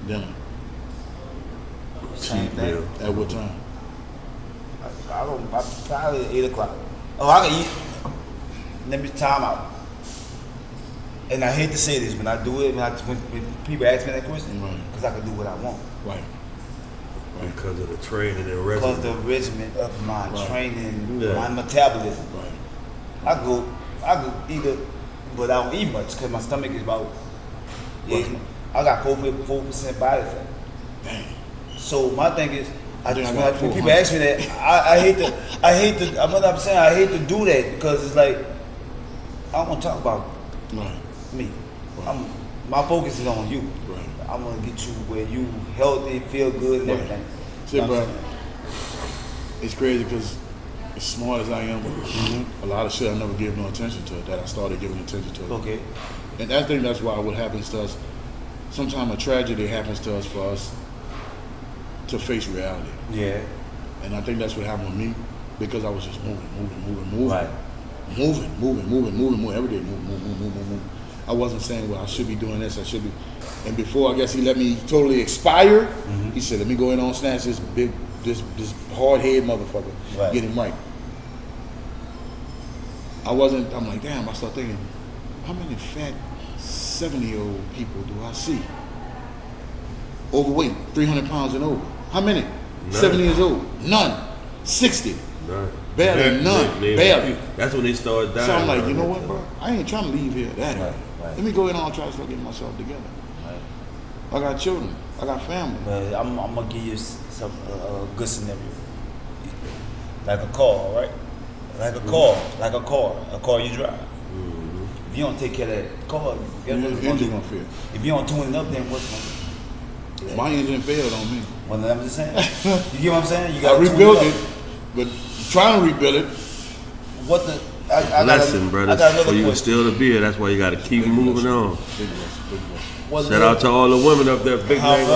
dinner. same Cheat thing. meal. At what time? I probably 8 o'clock. Oh, I can eat. Let me time out. And I hate to say this, when I do it, when people ask me that question, Right. because I can do what I want. Right. Because of the training and Because regimen. the regimen of my Right. training, Yeah. my metabolism. Right. I go either, but I don't eat much because my stomach is about. Yeah, I got 4% body fat. Dang. So my thing is, I think I got when people 400. ask me that, I hate to. I'm not saying I hate to do that because it's like I don't want to talk about Right. me. Right. My focus is on you. Right. I want to get you where you healthy, feel good, and Right. everything. See, You know what bro, I'm saying? it's crazy because as smart as I am, a lot of shit I never gave no attention to that I started giving attention to. Okay. And I think that's why what happens to us, sometimes a tragedy happens to us for us to face reality. Yeah. And I think that's what happened with me because I was just moving. Right. Moving, every day, move. I wasn't saying, well, I should be doing this, I should be. And before, I guess he let me totally expire, he said, let me go in on snatch this hard head motherfucker, Right. get him right. I'm like, damn, I start thinking, how many fat 70-year-old people do I see? Overweight, 300 pounds and over. How many? None. 70 years old. None. 60. None. Barely none. Barely. That's when they start dying. So I'm like, you know what, bro? I ain't trying to leave here that early. Right. Let me go in and try to start getting myself together. Right. I got children. I got family. But I'm gonna give you some good scenario. Like a car, right? Like a car you drive. If you don't take care of that car, guess what's Your gonna engine do? gonna fail. If you don't tune it up, then what's gonna do? My engine failed on me. Well, I'm just saying. You get what I'm saying? You I gotta tune rebuilt up. it, but trying to rebuild it. What the? I Lesson, got brother. another For you to question. still to be here. That's why you got to keep moving on. Big blessing. What Shout out to all the women up there. Big name.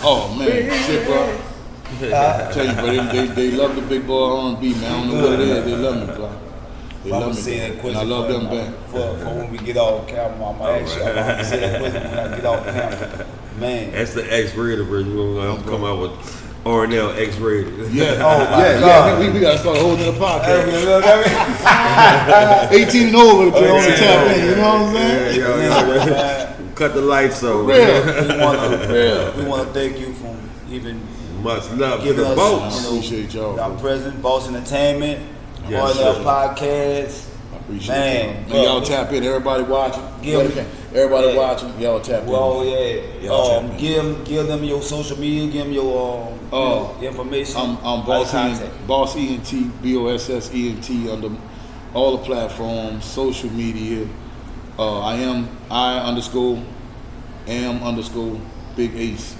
Oh man, shit, bro. I tell you, bro, they love the big boy R&B, man. I don't know what it is. They love me, bro. They I'm love gonna me, say that and question I love for, them back. for when we get off camera. I'm gonna ask you. I'm gonna say that question when I get off camera. Man. That's the X-rated version. We're going to come out with R&L X-rated. Yeah, Oh, my yeah. God. We gotta start holding the podcast. You know what I mean? 18 and over, the on the tap in. You know what I'm saying? Man, Cut the lights on. Real. we wanna thank you for even Much love to giving the us. boats. You know, Appreciate y'all. our president, Boss Entertainment, Yes, all our sir. podcasts. I appreciate Man, y'all. bro. Y'all tap in. Everybody watching. Yeah. Everybody Yeah. watching. Y'all tap in. Well, yeah. Y'all tap in. Give them your social media. Give them your information. I'm How Boss to contact. Boss ENT, BOSS ENT under all the platforms, social media. Big Ace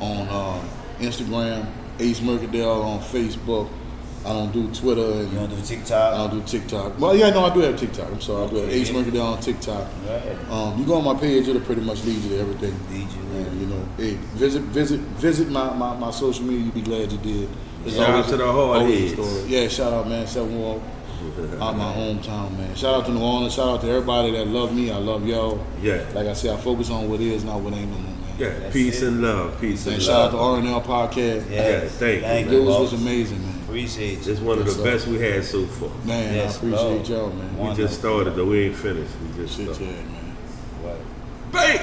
on Instagram, Ace MERCADEL on Facebook. I don't do Twitter. And You don't do TikTok? I don't do TikTok. Well, yeah, no, I do have TikTok. I'm sorry. I do have Ace MERCADEL on TikTok. Right. You go on my page, it'll pretty much lead you to everything. And, you know, hey, visit my social media. You'll be glad you did. Shout out to the hard heads. Yeah, shout out, man. 7 out my hometown, man. Shout out to New Orleans. Shout out to everybody that love me. I love y'all. Yeah. Like I said, I focus on what is, not what ain't no more, man. Yeah, That's peace it. and love. Peace and And love. shout out to RNL Podcast. Yeah, thank It you. was amazing, man. Appreciate you. It's one of Yes, the sir. best we had so far. Man, Yes, I appreciate bro. y'all, man. We just started though. We ain't finished. We just Shit, started. yeah, man. What? Bang!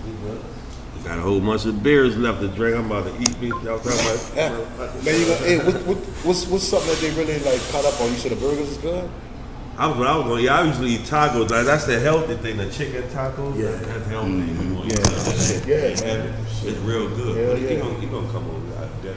We good. Got a whole bunch of beers left to drink. I'm about to eat me. Y'all talking about? Man, you hey, what's something that they really like caught up on? You said the burgers is good? I was going. Yeah, I usually eat tacos. Like, that's the healthy thing. The chicken tacos. Yeah. That's healthy. You know, Yeah. It's real good. Hell But yeah. he gonna come over. I guess.